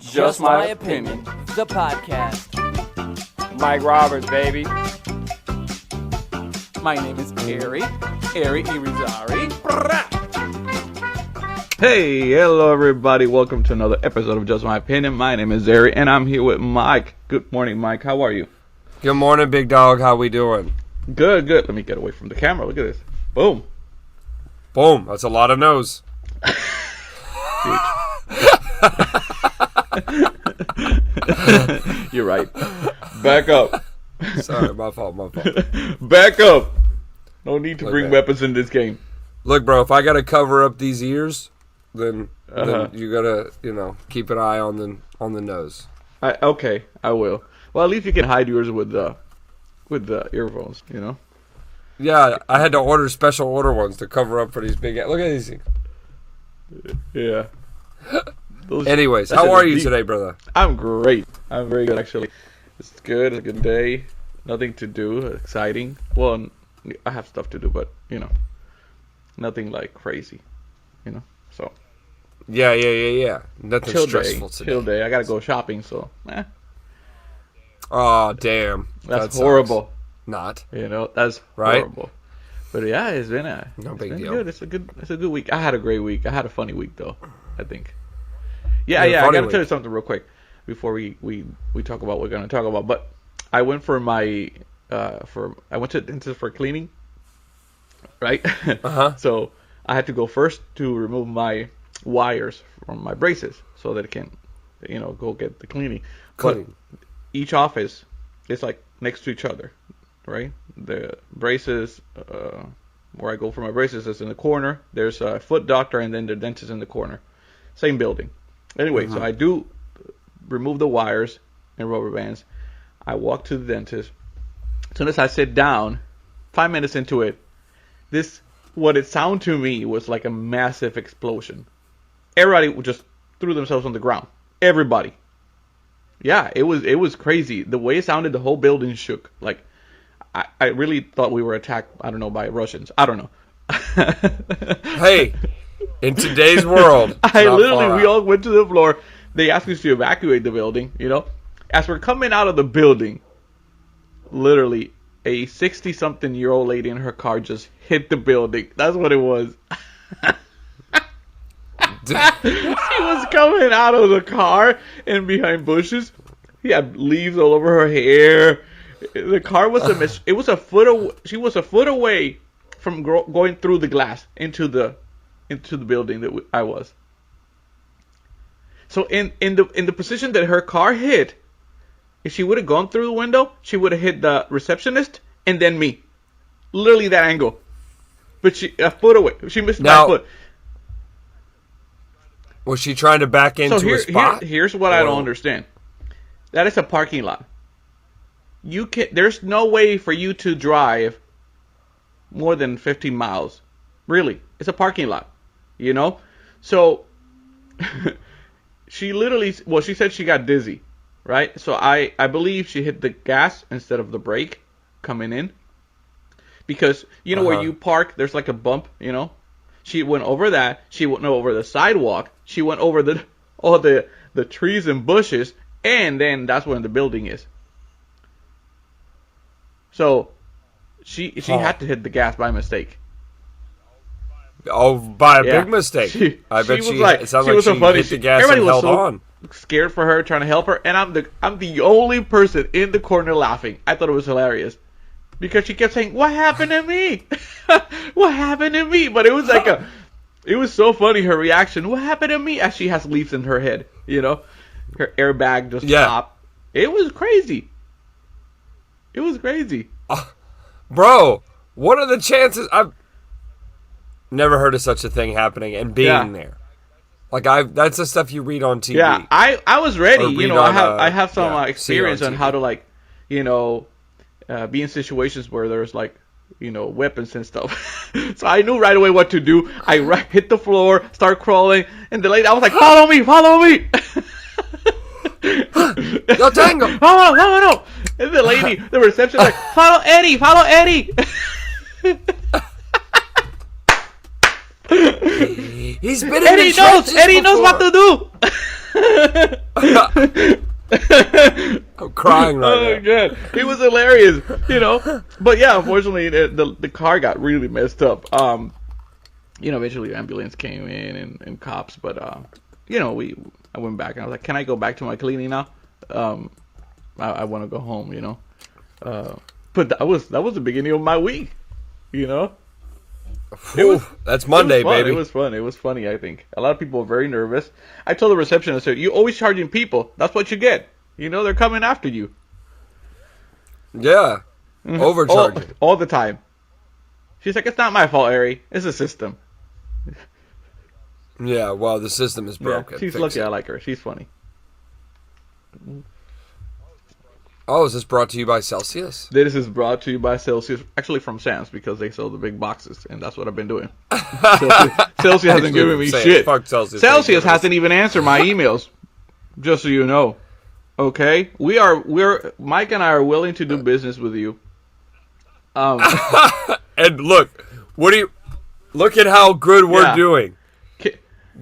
Just My Opinion, the podcast. Mike Roberts, baby. My name is Hery Irizarry. Hey, hello everybody. Welcome to another episode of Just My Opinion. My name is Hery, and I'm here with Mike. Good morning, Mike. How are you? Good morning, big dog. How we doing? Good, good. Let me get away from the camera. Look at this. Boom. Boom. That's a lot of no's. You're right. Back up. Sorry, my fault. Back up. No need to bring man. weapons in this game. Look, bro, if I gotta cover up these ears, then you gotta, keep an eye on the nose. Okay, I will. Well, at least you can hide yours with the earphones, Yeah, I had to special order ones to cover up for these big. Look at these things. Yeah. Anyways, how are you today, brother? I'm great. I'm very good, actually. It's good. It's a good day. Nothing to do. Exciting. Well, I have stuff to do, but, nothing like crazy, So. Yeah. Nothing Chill stressful day. today. Chill day. I gotta go shopping, so. Oh, damn. That's that horrible. Not. That's right? horrible. But yeah, it's been big deal. good. It's a good week. I had a great week. I had a funny week though, I think. Yeah. I gotta tell you something real quick before we talk about what we're gonna talk about. But I went for my I went to the dentist for cleaning, right? So I had to go first to remove my wires from my braces so that it can, go get the cleaning. But each office is like next to each other, right? The braces, where I go for my braces is in the corner. There's a foot doctor and then the dentist in the corner. Same building. Anyway, so I do remove the wires and rubber bands. I walk to the dentist. As soon as I sit down, 5 minutes into it, what it sounded to me was like a massive explosion. Everybody just threw themselves on the ground. Everybody. Yeah, it was crazy. The way it sounded, the whole building shook. Like, I really thought we were attacked, I don't know, by Russians. I don't know. Hey, in today's world, we all went to the floor. They asked us to evacuate the building, As we're coming out of the building, literally, a 60-something-year-old lady in her car just hit the building. That's what it was. She was coming out of the car and behind bushes. She had leaves all over her hair. The car was a mess. It was a foot away. She was a foot away from going through the glass into the building that I was. So in the position that her car hit, if she would have gone through the window, she would have hit the receptionist and then me. Literally that angle. But a foot away. She missed my foot. Was she trying to back into a spot? Here's what I don't understand. That is a parking lot. There's no way for you to drive more than 15 miles. Really. It's a parking lot. So she said she got dizzy, right? So I believe she hit the gas instead of the brake coming in. Because where you park, there's like a bump, She went over that. She went over the sidewalk. She went over all the trees and bushes, and then that's where the building is. So she had to hit the gas by mistake. Oh, by a big mistake. I bet she. It sounds like she hit the gas and held on. Scared for her, trying to help her, and I'm the only person in the corner laughing. I thought it was hilarious. Because she kept saying, "What happened to me? What happened to me?" But it was like it was so funny, her reaction. "What happened to me?" As she has leaves in her head, her airbag just popped. It was crazy. It was crazy. Bro, what are the chances? I've never heard of such a thing happening and being there. Like that's the stuff you read on TV. Yeah, I was ready. I have some experience on how to be in situations where there's weapons and stuff. So I knew right away what to do. I hit the floor, start crawling, and the lady, I was like, follow me. Yo tengo. No. And the lady, the reception, like, follow Eddie. He's been in the trenches Eddie knows what to do. I'm crying right now. Oh god, he was hilarious, But yeah, unfortunately, the car got really messed up. Eventually ambulance came in and cops, but I went back and I was like, can I go back to my cleaning now? I want to go home, But that was the beginning of my week, That's Monday, baby. It was fun. It was funny, I think. A lot of people were very nervous. I told the receptionist, I said, you're always charging people. That's what you get. They're coming after you. Yeah. Overcharging. All the time. She's like, it's not my fault, Hery. It's a system. Yeah, well, the system is broken. Yeah, she's lucky I like her. She's funny. Oh, is this brought to you by Celsius? This is brought to you by Celsius. Actually from Sam's, because they sell the big boxes, and that's what I've been doing. Celsius hasn't given me shit. Fuck Celsius. Celsius hasn't even answered my emails. Just so you know. Okay? We're Mike and I are willing to do business with you. And look at how good we're doing.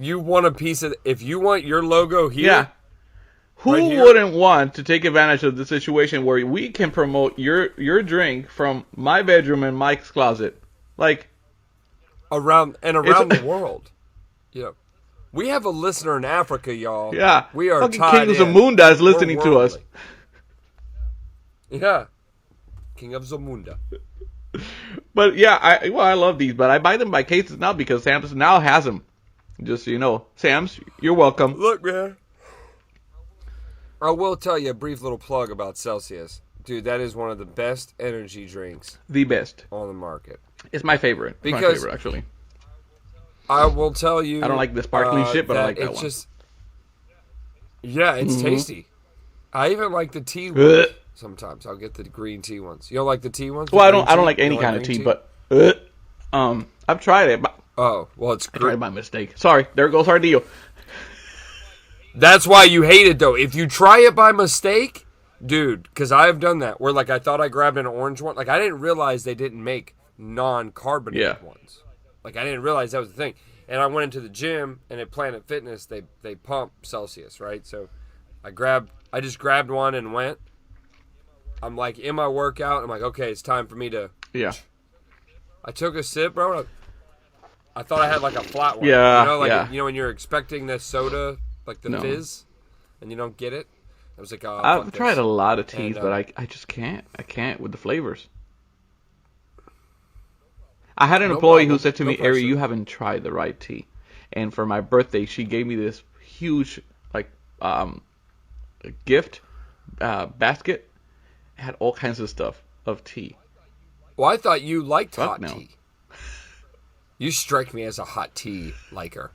You want a piece of, if you want your logo here. Yeah. Who wouldn't want to take advantage of the situation where we can promote your drink from my bedroom and Mike's closet? Like around the world. Yeah. We have a listener in Africa, y'all. Yeah. We are fucking tied King in. Zamunda is listening to us. Yeah. King of Zamunda. But yeah, I love these, but I buy them by cases now because Sam's now has them. Just so you know. Sam's, you're welcome. Look, man. I will tell you a brief little plug about Celsius. Dude, that is one of the best energy drinks. The best. On the market. It's my favorite. It's my favorite, actually. I will tell you. I don't like the sparkling shit, but I like that one. Yeah, it's tasty. I even like the tea ones. Sometimes I'll get the green tea ones. You don't like the tea ones? Well, I don't like any kind of tea, but I've tried it. But oh, well, it's I tried it by mistake. Sorry, there goes our deal. That's why you hate it, though. If you try it by mistake, dude, because I have done that, where like I thought I grabbed an orange one. Like I didn't realize they didn't make non-carbonated ones. Like I didn't realize that was the thing. And I went into the gym, and at Planet Fitness, they pump Celsius, right? So I just grabbed one and went. I'm like in my workout. I'm like, okay, it's time for me to. Yeah. I took a sip, bro. I thought I had like a flat one. Yeah. When you're expecting this soda, like the fizz, and you don't get it. I was like, oh, I've tried a lot of teas, but I just can't. I can't with the flavors. I had an employee who said to me, Hery, you haven't tried the right tea. And for my birthday, she gave me this huge gift basket. It had all kinds of stuff of tea. Well, I thought you liked hot tea. You strike me as a hot tea liker.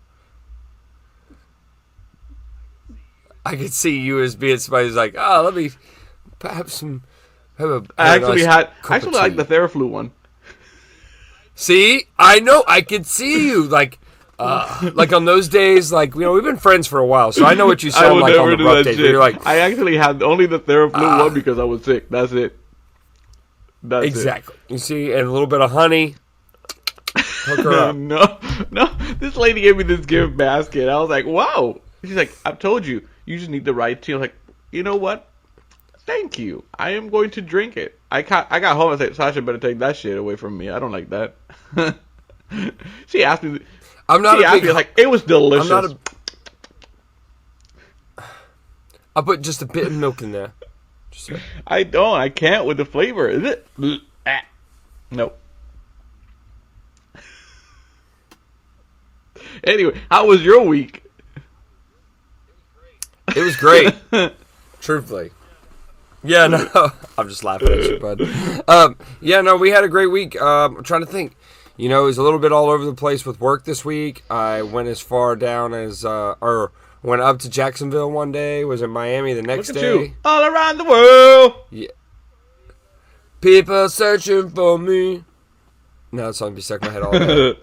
I could see you as being somebody who's like, oh, let me have some. I actually like the Theraflu one. See, I know, I could see you like on those days, like we've been friends for a while, so I know what you sound like on the rough days. You're like, I actually had only the Theraflu one because I was sick. That's it. That's exactly. You see, and a little bit of honey. Hook her up. No. This lady gave me this gift basket. I was like, wow. She's like, I've told you, you just need the right tea. I was like, you know what? Thank you. I am going to drink it. I got home and said, Sasha better take that shit away from me. I don't like that. She asked me. It was delicious. I'll put just a bit of milk in there. I can't with the flavor. Is it? Nope. Anyway, how was your week? It was great. Truthfully. Yeah, no. I'm just laughing at you, bud. We had a great week. I'm trying to think. It was a little bit all over the place with work this week. I went as far down as, went up to Jacksonville one day, was in Miami the next day. You. All around the world. Yeah. People searching for me. No, that song be stuck in my head all day.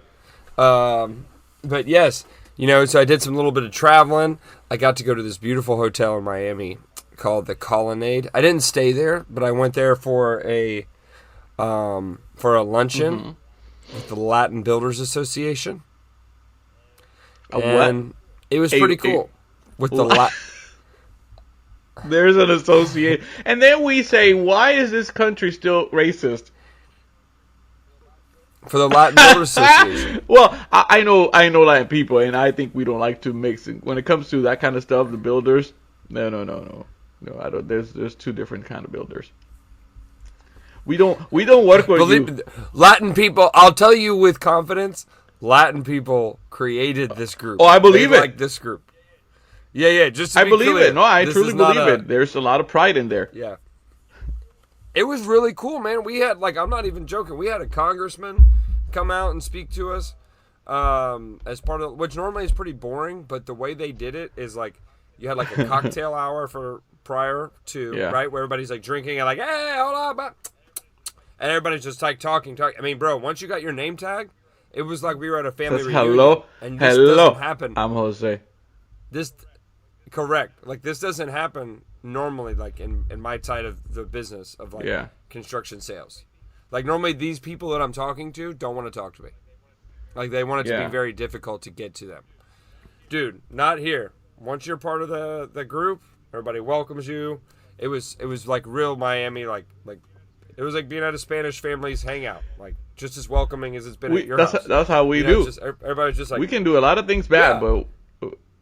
But yes, so I did some little bit of traveling. I got to go to this beautiful hotel in Miami called the Colonnade. I didn't stay there, but I went there for a luncheon with the Latin Builders Association. What? It was pretty cool. With the There's an association. And then we say, why is this country still racist? For the Latin Builder Association. Well, I know Latin people, and I think we don't like to mix. When it comes to that kind of stuff, the builders, no. I don't. There's two different kind of builders. We don't work with you. Latin people, I'll tell you with confidence, Latin people created this group. Oh, I believe it. Like this group. Yeah. Just to I be believe clear, it. No, I truly believe it. There's a lot of pride in there. Yeah. It was really cool, man. We had, I'm not even joking, we had a congressman come out and speak to us as part of, which normally is pretty boring, but the way they did it is you had a cocktail hour for prior to, right, where everybody's drinking and hey, hold on, and everybody's just talking. I mean, bro, once you got your name tag, it was like we were at a family reunion. Hello, and this doesn't happen. I'm Jose. Correct. This doesn't happen normally, in my side of the business of construction sales. Normally these people that I'm talking to don't want to talk to me. They want it to be very difficult to get to them. Dude, not here. Once you're part of the group, everybody welcomes you. It was real Miami, it was like being at a Spanish family's hangout, just as welcoming as it's been at your house. That's how we do. Everybody's just we can do a lot of things bad,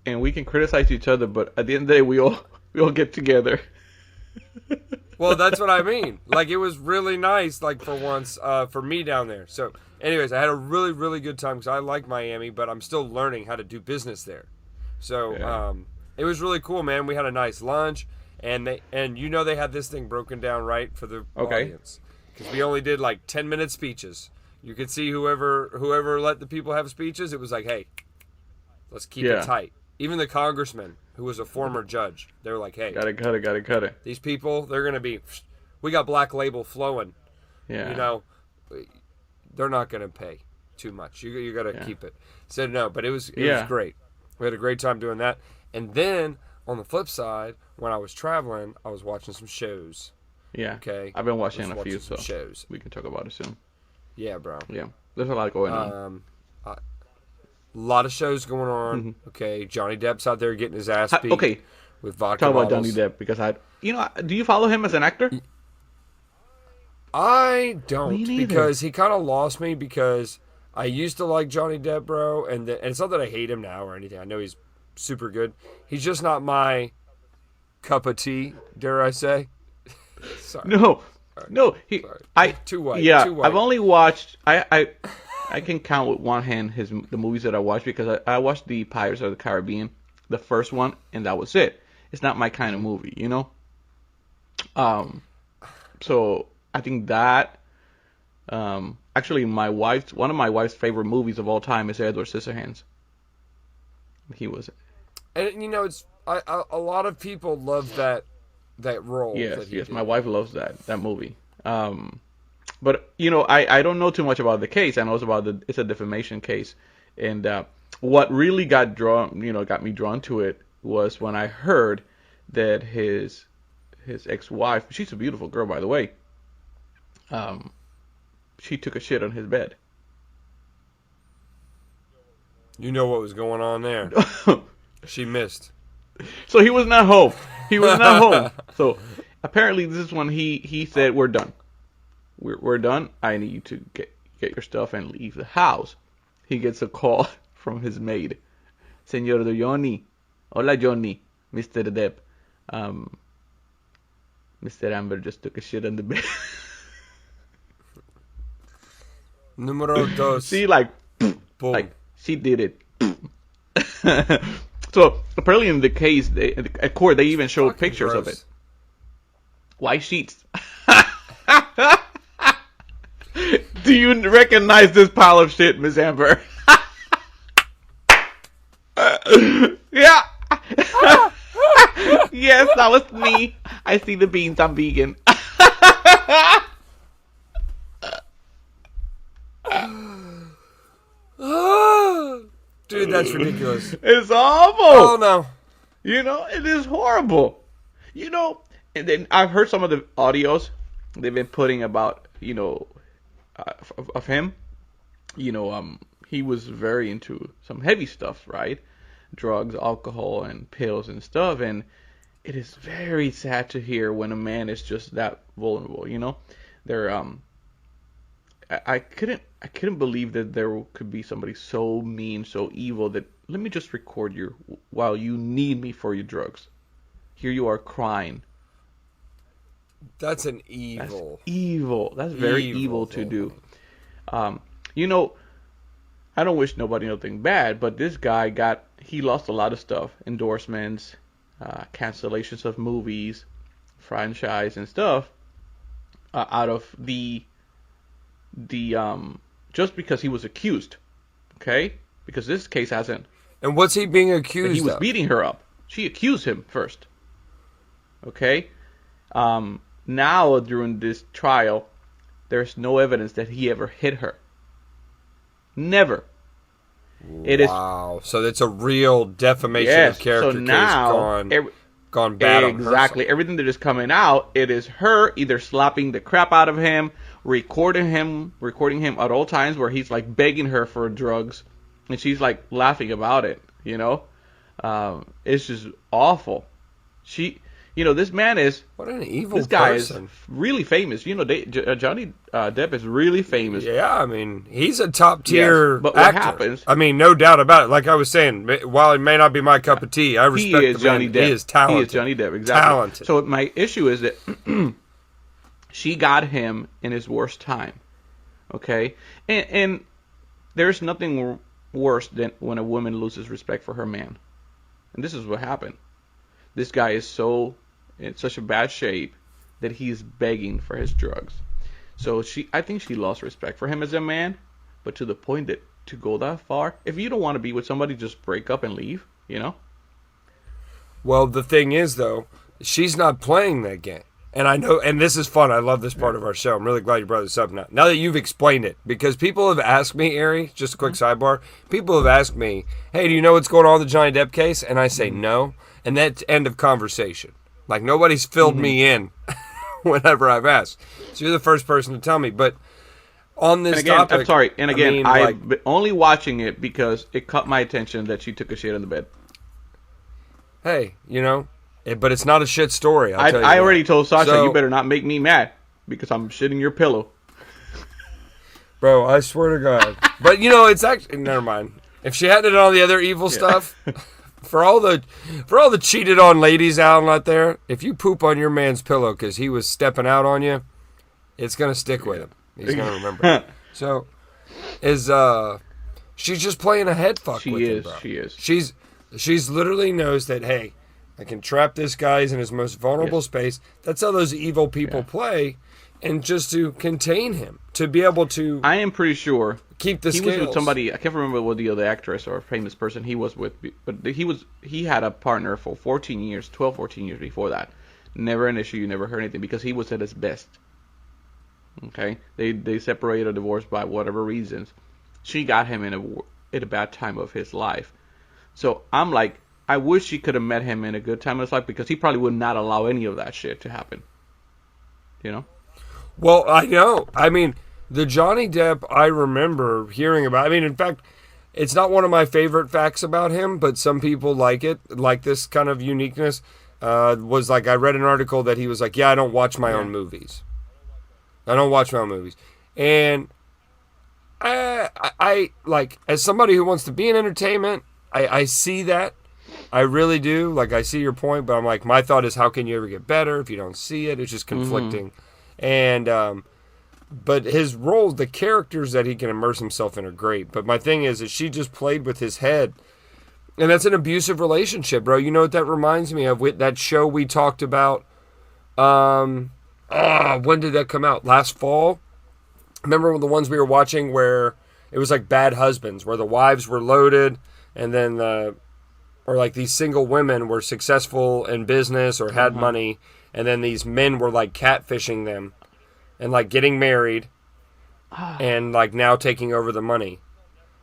and we can criticize each other, but at the end of the day, we all get together. Well, that's what I mean. It was really nice, for once, for me down there. So, anyways, I had a really, really good time because I like Miami, but I'm still learning how to do business there. So, it was really cool, man. We had a nice lunch, and they had this thing broken down right for the audience because we only did 10-minute speeches. You could see whoever let the people have speeches. It was hey, let's keep it tight. Even the congressman, who was a former judge, they were hey, gotta cut it. These people, they're gonna be, we got Black Label flowing. Yeah. They're not gonna pay too much. You gotta keep it. So no, but it was great. We had a great time doing that. And then on the flip side, when I was traveling, I was watching some shows. Yeah. Okay. I've been watching a few shows. We can talk about it soon. Yeah, bro. Yeah. There's a lot going on. A lot of shows going on. Mm-hmm. Okay, Johnny Depp's out there getting his ass beat. Okay, with vodka talk about bottles. Johnny Depp because do you follow him as an actor? I don't, because he kind of lost me because I used to like Johnny Depp, bro, and it's not that I hate him now or anything. I know he's super good. He's just not my cup of tea, dare I say? Sorry. No. Too white. Yeah, too white. I've only watched. I can count with one hand the movies that I watched because I watched the Pirates of the Caribbean, the first one, and that was it. It's not my kind of movie, So I think that actually one of my wife's favorite movies of all time is Edward Scissorhands. He was. And it's a lot of people love that role. Yes, my wife loves that movie. But I don't know too much about the case. I know it's a defamation case, and what really got me drawn to it was when I heard that his ex-wife, she's a beautiful girl by the way, she took a shit on his bed. You know what was going on there? She missed. So he was not home. So apparently this is when he said, "We're done. We're done. I need you to get your stuff and leave the house." He gets a call from his maid. "Señor Johnny. Hola, Johnny. Mr. Depp. Mr. Amber just took a shit on the bed." Numero dos. See, boom. She did it. So apparently in the case, at court, they even showed pictures of it. White sheets. Do you recognize this pile of shit, Miss Amber? Yeah. Yes, that was me. I see the beans. I'm vegan. Dude, that's ridiculous. It's awful. Oh, no. It is horrible. And then I've heard some of the audios they've been putting about, of him. He was very into some heavy stuff, right? Drugs, alcohol, and pills and stuff. And it is very sad to hear when a man is just that vulnerable. You know, they're I couldn't believe that there could be somebody so mean, so evil that let me just record you while you need me for your drugs. Here you are crying. That's an evil. That's evil. That's very evil to do. You know, I don't wish nobody nothing bad, but this guy he lost a lot of stuff, endorsements, cancellations of movies, franchise and stuff, out of the just because he was accused, okay? Because this case hasn't. And what's he being accused of? He was beating her up. She accused him first, okay? Now during this trial, there's no evidence that he ever hit her. Never. Wow. So it's a real defamation of character so now, case gone bad on her. Exactly. Everything that is coming out, it is her either slapping the crap out of him, recording him at all times where he's like begging her for drugs, and she's like laughing about it. You know, it's just awful. This man is what an evil. This guy person. is really famous. You know, Johnny Depp is really famous. Yeah, I mean, he's a top tier but actor. what happens? I mean, no doubt about it. Like I was saying, while it may not be my cup of tea, I respect he is the Johnny man. Depp. He is talented. He is Johnny Depp. Exactly. Talented. So my issue is that she got him in his worst time. Okay, and there's nothing worse than when a woman loses respect for her man, and this is what happened. This guy is in such a bad shape that he's begging for his drugs. So I think she lost respect for him as a man, but to the point that to go that far, if you don't want to be with somebody, just break up and leave, you know? Well, the thing is, though, she's not playing that game. And I know, and this is fun. I love this part of our show. I'm really glad you brought this up now. Now that you've explained it, because people have asked me, Hery, just a quick sidebar, people have asked me, hey, do you know what's going on with the Johnny Depp case? And I say no, and that's end of conversation. Like, nobody's filled me in whenever I've asked. So you're the first person to tell me. But on this topic... I'm sorry. And again, I've been only watching it because it caught my attention that she took a shit on the bed. Hey, but it's not a shit story. I already told Sasha, you better not make me mad because I'm shitting your pillow. Bro, I swear to God. But, it's actually... Never mind. If she hadn't done all the other evil stuff... For all the cheated on ladies out there, if you poop on your man's pillow because he was stepping out on you, it's gonna stick with him. He's gonna remember. So, she's just playing a head fuck with him, bro. She is. She's literally knows that, hey, I can trap this guy in his most vulnerable space. That's how those evil people play, and just to contain him, to be able to. I am pretty sure. Keep the scales. He was with somebody, I can't remember what the other actress or famous person he was with, but he had a partner for 14 years before that. Never an issue, you never heard anything, because he was at his best. Okay? They separated or divorced by whatever reasons. She got him in a bad time of his life. So I'm like, I wish she could have met him in a good time of his life, because he probably would not allow any of that shit to happen. You know? Well, I know. I mean... The Johnny Depp, I remember hearing about. I mean, in fact, it's not one of my favorite facts about him, but some people like it, like this kind of uniqueness. Was like, I read an article that he was like, yeah, I don't watch my own movies. I don't watch my own movies. And I like, as somebody who wants to be in entertainment, I see that. I really do. Like, I see your point, but I'm like, my thought is, how can you ever get better if you don't see it? It's just conflicting. And, but his roles, the characters that he can immerse himself in are great. But my thing is that she just played with his head. And that's an abusive relationship, bro. You know what that reminds me of? With that show we talked about. When did that come out? Last fall? Remember the ones we were watching where it was like Bad Husbands, where the wives were loaded and then or like these single women were successful in business or had money, and then these men were like catfishing them. And, like, getting married and, like, now taking over the money.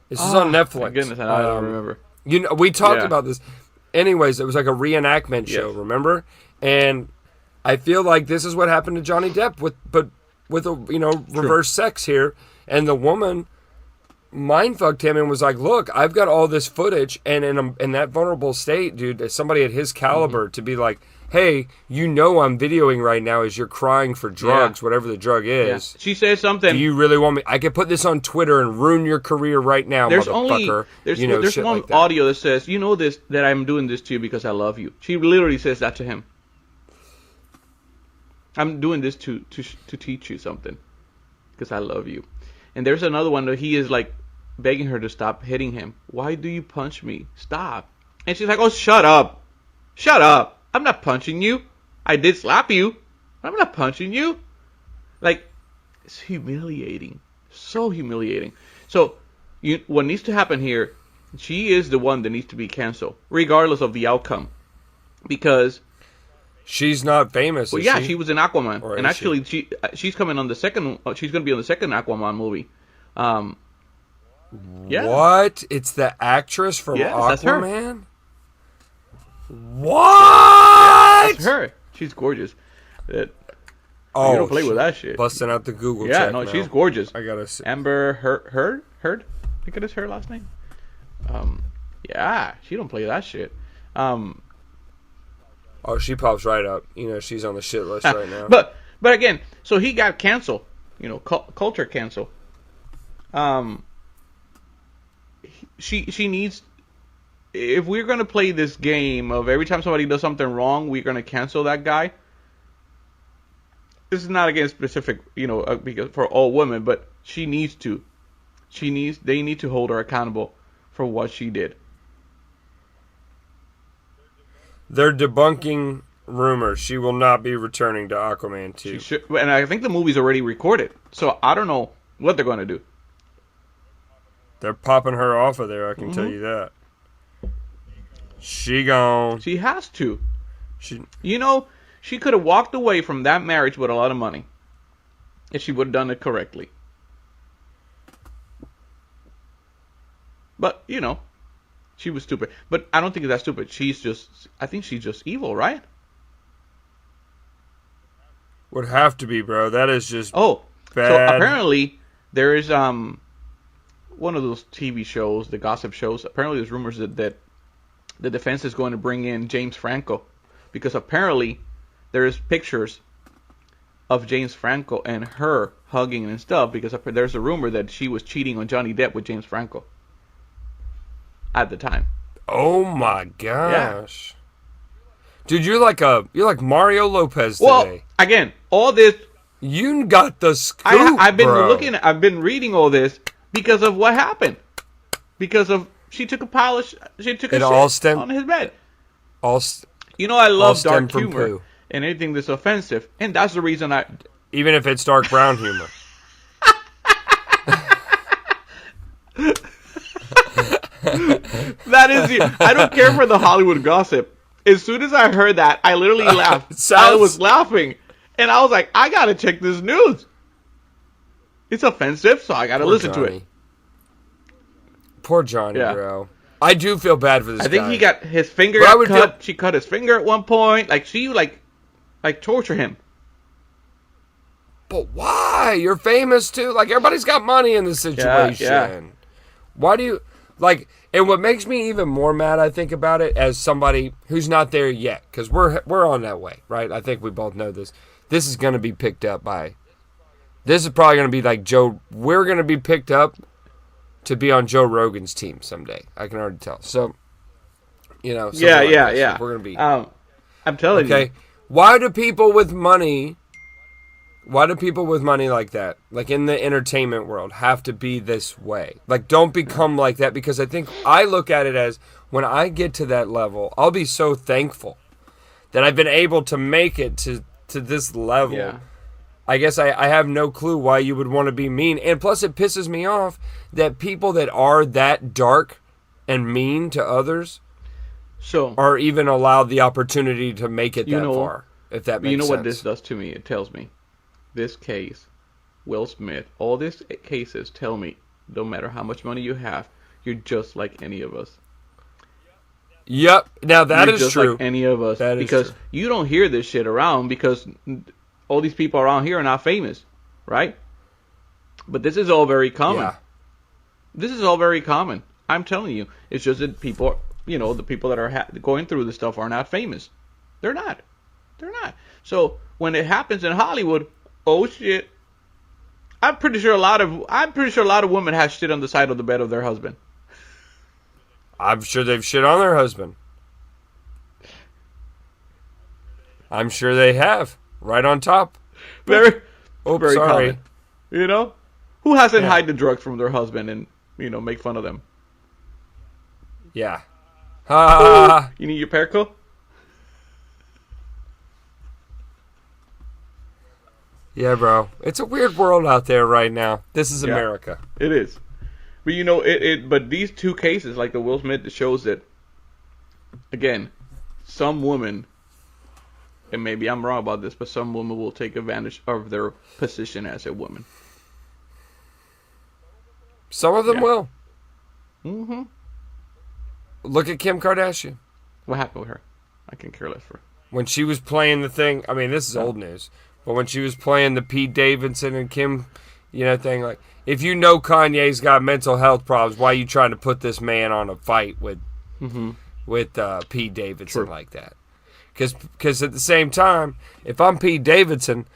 This is on Netflix. My goodness, I don't remember. We talked about this. Anyways, it was like a reenactment show, remember? And I feel like this is what happened to Johnny Depp with a reverse sex here. And the woman mindfucked him and was like, look, I've got all this footage, and in that vulnerable state, dude, somebody at his caliber to be like, hey, I'm videoing right now as you're crying for drugs, whatever the drug is. Yeah. She said something. Do you really want me? I could put this on Twitter and ruin your career right now, motherfucker. There's one like audio that says, that I'm doing this to you because I love you. She literally says that to him. I'm doing this to teach you something because I love you. And there's another one that he is like begging her to stop hitting him. Why do you punch me? Stop. And she's like, oh, shut up. Shut up. I'm not punching you. I did slap you. But I'm not punching you. Like, it's humiliating. So humiliating. So, what needs to happen here, she is the one that needs to be canceled, regardless of the outcome. Because she's not famous. Well, yeah, she was in Aquaman. And actually, she's coming on the second, she's going to be on the second Aquaman movie. Yeah. What? It's the actress from Aquaman? That's her. What? That's her. She's gorgeous. You don't play with that shit. Busting out the Google check. Yeah, no, now. She's gorgeous. I gotta see. Amber Heard? I think it is her last name. Yeah, she don't play that shit. Oh, she pops right up. She's on the shit list right now. But again, so he got canceled. Culture cancel. She needs. If we're gonna play this game of every time somebody does something wrong, we're gonna cancel that guy. This is not against specific, because for all women, but she needs to. They need to hold her accountable for what she did. They're debunking rumors. She will not be returning to Aquaman 2. And I think the movie's already recorded, so I don't know what they're gonna do. They're popping her off of there, I can tell you that. She gone. She has to. She could have walked away from that marriage with a lot of money if she would have done it correctly. But, she was stupid. But I don't think that's stupid. I think she's just evil, right? Would have to be, bro. That is just bad. So apparently there is one of those TV shows, the gossip shows. Apparently there's rumors that the defense is going to bring in James Franco, because apparently there's pictures of James Franco and her hugging and stuff, because there's a rumor that she was cheating on Johnny Depp with James Franco at the time. Oh my gosh. Yeah. Dude, you're like Mario Lopez today. Well, again, all this you got the scoop. I've been reading all this because of what happened. Because of she took a shit on his bed. I love dark humor and anything that's offensive, and that's the reason even if it's dark brown humor. That is I don't care for the Hollywood gossip. As soon as I heard that, I literally laughed. I was laughing, and I was like, I gotta check this news. It's offensive, so I gotta listen to it. Poor Johnny, bro. I do feel bad for this guy. I think he got his finger cut. She cut his finger at one point. Like, she, torture him. But why? You're famous, too. Like, everybody's got money in this situation. Yeah. Why do you... and what makes me even more mad, I think, about it, as somebody who's not there yet, because we're on that way, right? I think we both know this. This is going to be picked up by... This is probably going to be like Joe... We're going to be picked up to be on Joe Rogan's team someday. I can already tell. So, Yeah. We're going to be... I'm telling you. Why do people with money like that, like in the entertainment world, have to be this way? Like, don't become like that, because I think I look at it as, when I get to that level, I'll be so thankful that I've been able to make it to this level. Yeah. I guess I have no clue why you would want to be mean. And plus, it pisses me off that people that are that dark and mean to others are even allowed the opportunity to make it that far, if that makes sense. You know what this does to me? It tells me, this case, Will Smith, all these cases tell me, no matter how much money you have, you're just like any of us. Yep. Now that is just true. Like any of us, because you don't hear this shit around, because all these people around here are not famous, right? But this is all very common. This is all very common. I'm telling you. It's just that people, the people that are going through this stuff are not famous. They're not. They're not. So when it happens in Hollywood, oh shit. I'm pretty sure a lot of women have shit on the side of the bed of their husband. I'm sure they've shit on their husband. I'm sure they have. Right on top. Very sorry. Common. Who hasn't hide the drugs from their husband and, make fun of them? Yeah. Ha! You need your Perco? Yeah, bro. It's a weird world out there right now. This is America. It is. But but these two cases, like the Will Smith, it shows that, again, some women, and maybe I'm wrong about this, but some women will take advantage of their position as a woman. Some of them will. Mm-hmm. Look at Kim Kardashian. What happened with her? I can care less for her. When she was playing the thing, I mean, this is old news, but when she was playing the Pete Davidson and Kim, thing, like, if you know Kanye's got mental health problems, why are you trying to put this man on a fight with Pete Davidson like that? Because at the same time, if I'm Pete Davidson,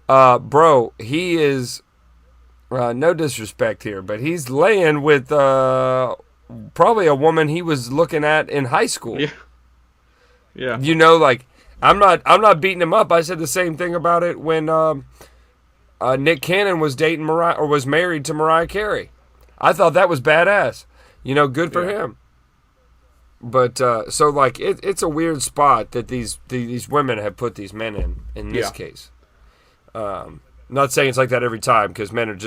bro, he is, no disrespect here, but he's laying with probably a woman he was looking at in high school. Yeah. I'm not beating him up. I said the same thing about it when Nick Cannon was dating Mariah, or was married to Mariah Carey. I thought that was badass. Good for him. But so like it's a weird spot that these women have put these men in this case. Not saying it's like that every time, because men are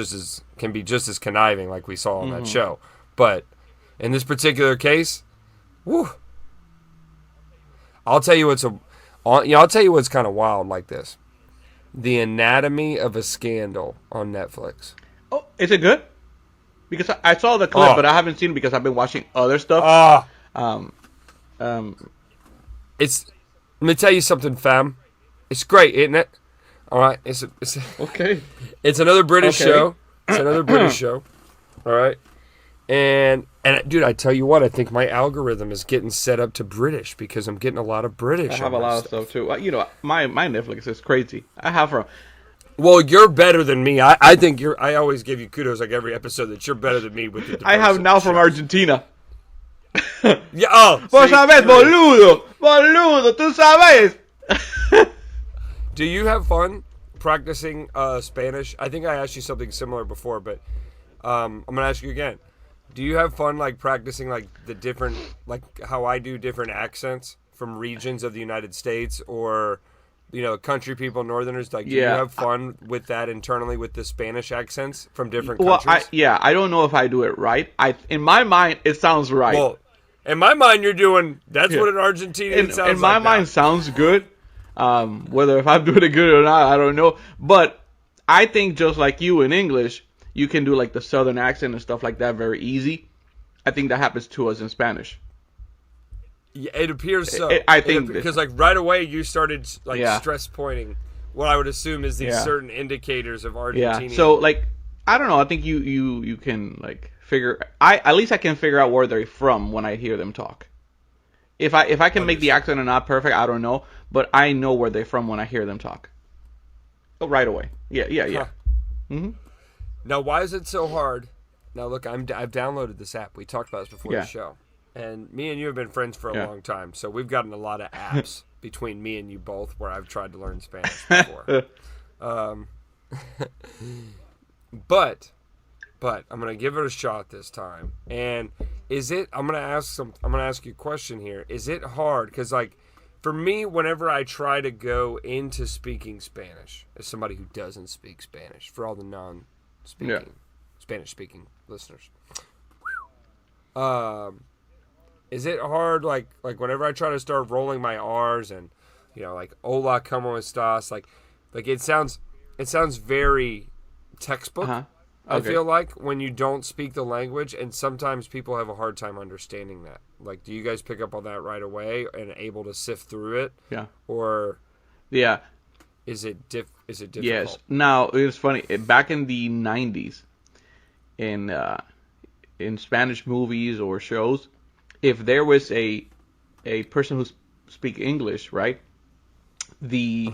can be just as conniving, like we saw on that show. But in this particular case, whew, I'll tell you what's kind of wild like this. The Anatomy of a Scandal on Netflix. Oh, is it good? Because I saw the clip, but I haven't seen it because I've been watching other stuff. Let me tell you something, fam. It's great, isn't it? All right, it's okay. It's another British show. It's another British show. All right, and dude, I tell you what, I think my algorithm is getting set up to British because I'm getting a lot of British. I have a lot of stuff too. My Netflix is crazy. I have from. Well, you're better than me. I think you're. I always give you kudos like every episode that you're better than me with the. I have now from Argentina. Yeah. Oh. Vos sabés, boludo, tú sabes. Do you have fun practicing Spanish? I think I asked you something similar before, but I'm gonna ask you again. Do you have fun like practicing like the different, like how I do different accents from regions of the United States, or country people, Northerners? Like, do you have fun with that internally with the Spanish accents from different countries? I don't know if I do it right. In my mind, it sounds right. Well, in my mind, you're doing that's what an Argentinian sounds like. In my mind, sounds good. Whether if I'm doing it good or not, I don't know. But I think just like you in English, you can do like the Southern accent and stuff like that very easy. I think that happens to us in Spanish. Yeah, it appears so. I think because like right away you started like stress pointing what I would assume is these certain indicators of Argentinian. Yeah. So like I don't know. I think you can like figure. At least I can figure out where they're from when I hear them talk. If I can make the accent or not perfect, I don't know. But I know where they're from when I hear them talk. Oh, right away. Yeah. Huh. Mm-hmm. Now, why is it so hard? Now, look, I've downloaded this app. We talked about this before the show. And me and you have been friends for a long time. So we've gotten a lot of apps between me and you both where I've tried to learn Spanish before. But I'm going to give it a shot this time. And I'm going to ask you a question here. Is it hard? Because, like, for me, whenever I try to go into speaking Spanish, as somebody who doesn't speak Spanish, for all the Spanish-speaking listeners, is it hard, like whenever I try to start rolling my R's and, like, hola, como estas, like it sounds very textbook. Okay. I feel like when you don't speak the language, and sometimes people have a hard time understanding that. Like, do you guys pick up on that right away and able to sift through it? Yeah. Or is it difficult? Yes. Now, it was funny. Back in the 90s, in in Spanish movies or shows, if there was a person who speak English, right? The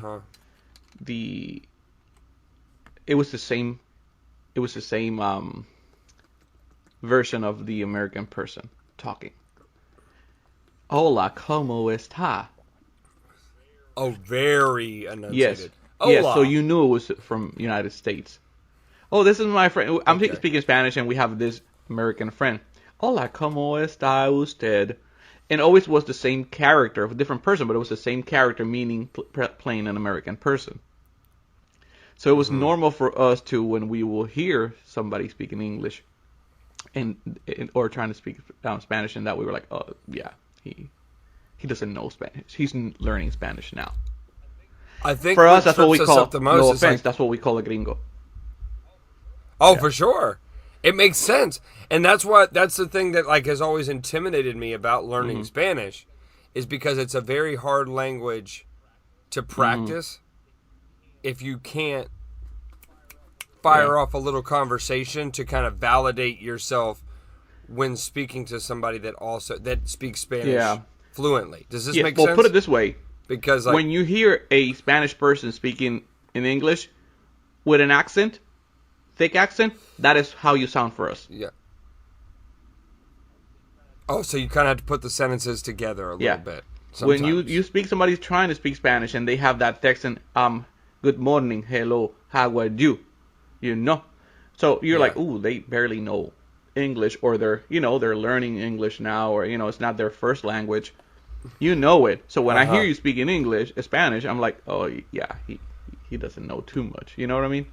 it was the same version of the American person talking. Hola, ¿cómo está? Oh, very enunciated. Yes. Hola. Yes, so you knew it was from United States. Oh, this is my friend. I'm Okay. speaking Spanish, and we have this American friend. Hola, ¿cómo está usted? And always was the same character of a different person, but it was the same character, meaning playing an American person. So it was normal for us to, when we will hear somebody speaking English, or trying to speak Spanish, and that we were like, oh yeah, he doesn't know Spanish. He's learning Spanish now. I think For us, that's what we call. the most No is offense, like, that's what we call a gringo. oh, for sure. It makes sense. And that's the thing that like has always intimidated me about learning Spanish, is because it's a very hard language to practice if you can't fire off a little conversation to kind of validate yourself when speaking to somebody that speaks Spanish fluently. Does this make sense? Well, put it this way. Because like, when you hear a Spanish person speaking in English with an accent, thick accent, that is how you sound for us. Yeah. Oh, so you kind of have to put the sentences together a little bit. Sometimes. When you speak, somebody's trying to speak Spanish and they have that accent, good morning, hello, how are you? You know? So you're like, ooh, they barely know English, or they're learning English now, or, it's not their first language. You know it. So when I hear you speaking Spanish, I'm like, oh, yeah, he doesn't know too much. You know what I mean?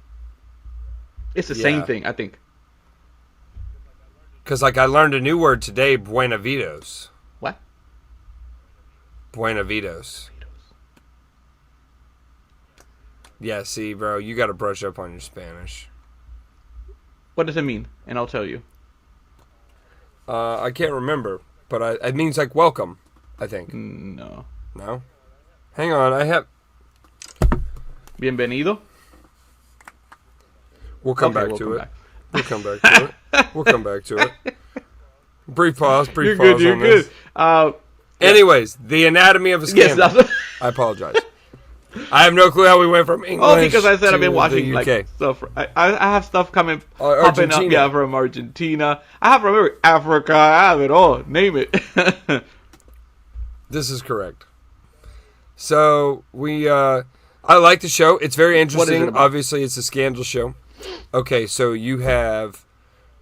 It's the same thing, I think. Because, like, I learned a new word today, buenavidos. What? Buenavidos. Yeah, see, bro, you got to brush up on your Spanish. What does it mean? And I'll tell you. I can't remember, but it means, like, welcome, I think. No. No? Hang on, I have... Bienvenido? We'll come back to it. We'll come back to it. We'll come back to it. Brief pause on this. You're good. Anyways, the anatomy of a scam. Yes, I apologize. I have no clue how we went from English. Oh, because I said I've been to watching the UK. like stuff. I have stuff popping Argentina. up. Yeah, from Argentina. I have from Africa. I have it all. Name it. This is correct. So I like the show. It's very interesting. What is it about? Obviously, it's a scandal show. Okay, so you have,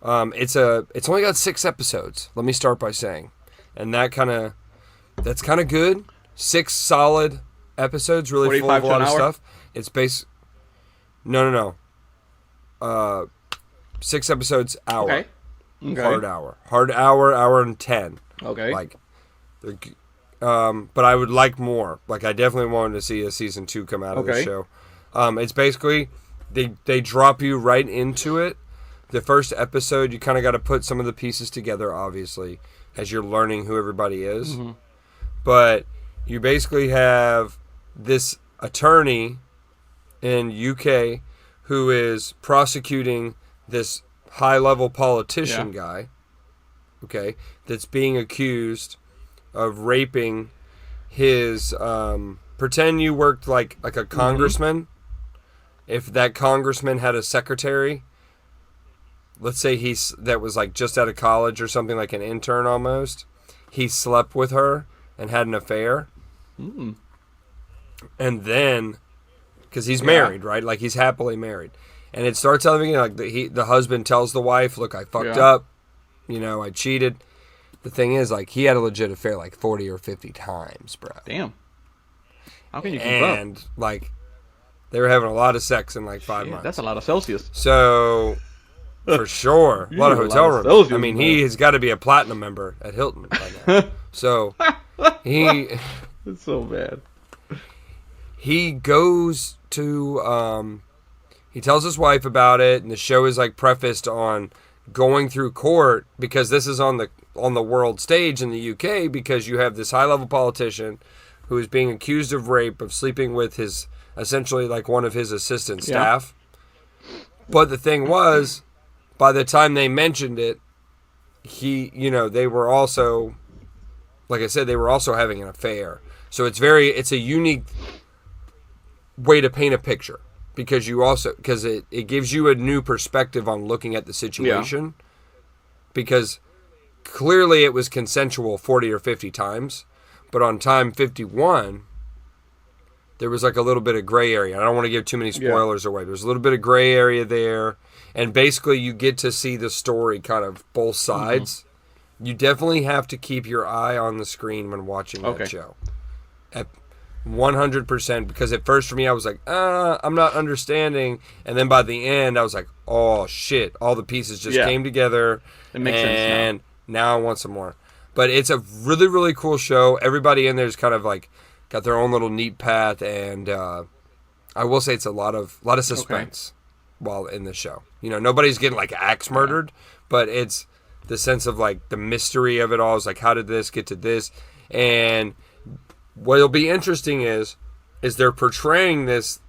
it's only got 6 episodes. Let me start by saying, and that's kind of good. 6 solid episodes, really full of a lot of stuff. It's no. 6 episodes, hour. Okay. Hard hour and 10. Okay. Like, but I would like more. Like, I definitely wanted to see a season 2 come out of the show. It's basically they drop you right into it. The first episode, you kind of got to put some of the pieces together, obviously, as you're learning who everybody is. Mm-hmm. But you basically have this attorney in UK who is prosecuting this high-level politician guy, okay, that's being accused of raping his, pretend you worked like a congressman. Mm-hmm. If that congressman had a secretary, let's say that was like just out of college or something, like an intern almost, he slept with her and had an affair. Mm. And then, because he's married, right? Like, he's happily married. And it starts out at the beginning, like, the husband tells the wife, look, I fucked up. I cheated. The thing is, like, he had a legit affair like 40 or 50 times, bro. Damn. How can you keep up? And, like, they were having a lot of sex in, like, 5 months. That's a lot of Celsius. So, for sure. A lot of hotel rooms. Celsius, I mean, he has got to be a platinum member at Hilton by now. So, It's so bad. He goes to, he tells his wife about it, and the show is, like, prefaced on going through court, because this is on the world stage in the UK, because you have this high-level politician who is being accused of rape, of sleeping with his, essentially, like, one of his assistant staff. But the thing was, by the time they mentioned it, they were also, like I said, they were also having an affair. So it's a unique way to paint a picture because it gives you a new perspective on looking at the situation. Yeah. Because clearly it was consensual 40 or 50 times, but on time 51, there was like a little bit of gray area. I don't want to give too many spoilers away. There's a little bit of gray area there, and basically you get to see the story kind of both sides. Mm-hmm. You definitely have to keep your eye on the screen when watching that show. At 100%, because at first for me I was like, I'm not understanding, and then by the end I was like, oh shit, all the pieces just came together. It makes sense now I want some more. But it's a really, really cool show. Everybody in there is kind of like got their own little neat path, and I will say it's a lot of suspense while in the show. Nobody's getting like axe murdered, but it's the sense of like the mystery of it all is like, how did this get to this? And what'll be interesting is they're portraying this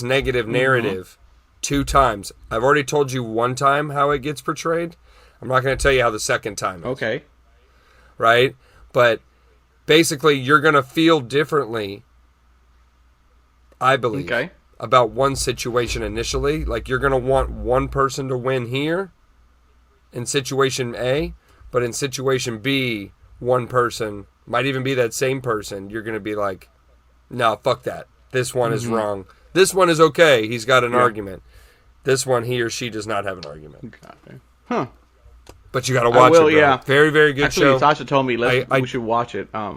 negative narrative 2 times. I've already told you 1 time how it gets portrayed. I'm not going to tell you how the second time is. Okay. Right? But basically, you're going to feel differently, I believe, about one situation initially. Like, you're going to want one person to win here in situation A, but in situation B, one person might even be that same person. You're going to be like, no, fuck that. This one is wrong. This one is okay. He's got an argument. This one, he or she does not have an argument. Okay. Huh. But you got to watch it, bro. Yeah. Very, very good show. Actually, Sasha told me we should watch it. I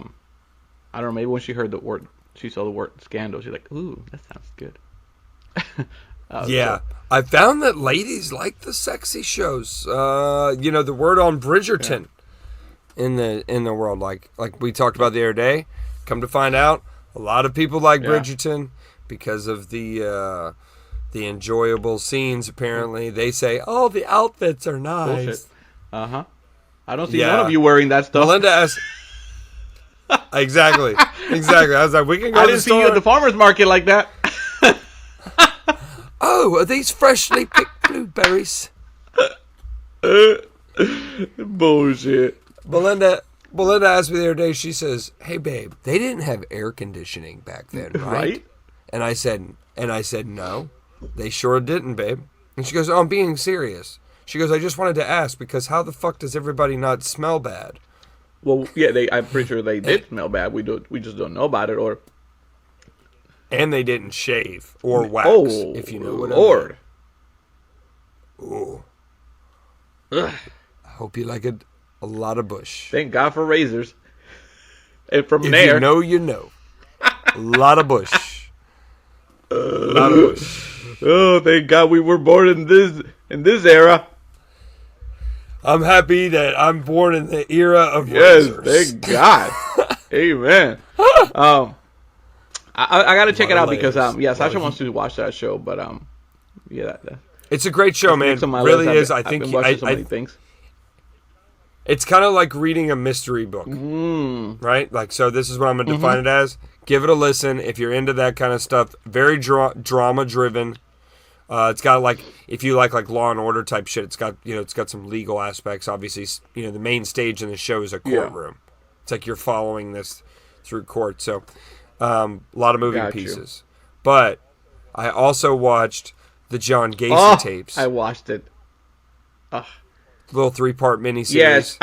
don't know, maybe when she heard the word, she saw the word scandal, she's like, ooh, that sounds good. Yeah. So. I found that ladies like the sexy shows. The word on Bridgerton in the world, like we talked about the other day. Come to find out, a lot of people like Bridgerton because of the enjoyable scenes. Apparently, they say, "Oh, the outfits are nice." Bullshit. I don't see none of you wearing that stuff. Melinda asked. Exactly. I was like, we can go. I didn't see you at the farmer's market like that. Oh, are these freshly picked blueberries? Bullshit. Melinda asked me the other day, she says, hey, babe, they didn't have air conditioning back then, right? And I said, no, they sure didn't, babe. And she goes, oh, I'm being serious. She goes, I just wanted to ask, because how the fuck does everybody not smell bad? Well, yeah, I'm pretty sure they did smell bad. We just don't know about it, And they didn't shave or wax, if you know what Lord. I mean. Ooh. Ugh. I hope you like it. A lot of bush. Thank God for razors. And from if there, you know. A lot of bush. A lot of bush. Oh, thank God we were born in this era. I'm happy that I'm born in the era of razors. Thank God. Amen. I gotta check it out because Sasha wants to watch that show, but it's a great show, man. It really is. I think I've been watching so many things. It's kind of like reading a mystery book, right? Like, so this is what I'm going to define it as. Give it a listen if you're into that kind of stuff. Very drama-driven. It's got, like, if you like Law and Order type shit, it's got some legal aspects. Obviously, the main stage in the show is a courtroom. It's like you're following this through court. So, a lot of moving pieces. But I also watched the John Gacy tapes. I watched it. Little 3-part miniseries. Yes.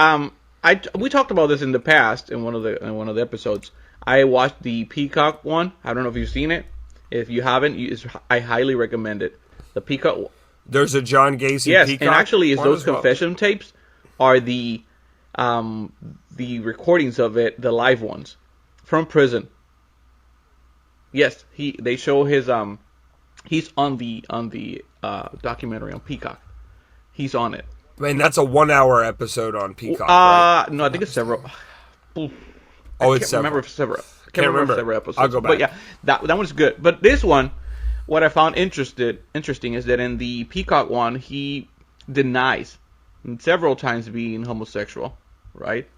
We talked about this in the past in one of the episodes. I watched the Peacock one. I don't know if you've seen it. If you haven't, I highly recommend it. The Peacock. There's a John Gacy. Yes, Peacock and actually, those confession tapes are the recordings of it, the live ones from prison. Yes, they show his he's on the documentary on Peacock. He's on it. Man, that's a 1-hour episode on Peacock, right? No, I think it's several. It's several. I can't remember several episodes. I'll go back. But yeah, that one's good. But this one, what I found interesting is that in the Peacock one, he denies several times being homosexual, right?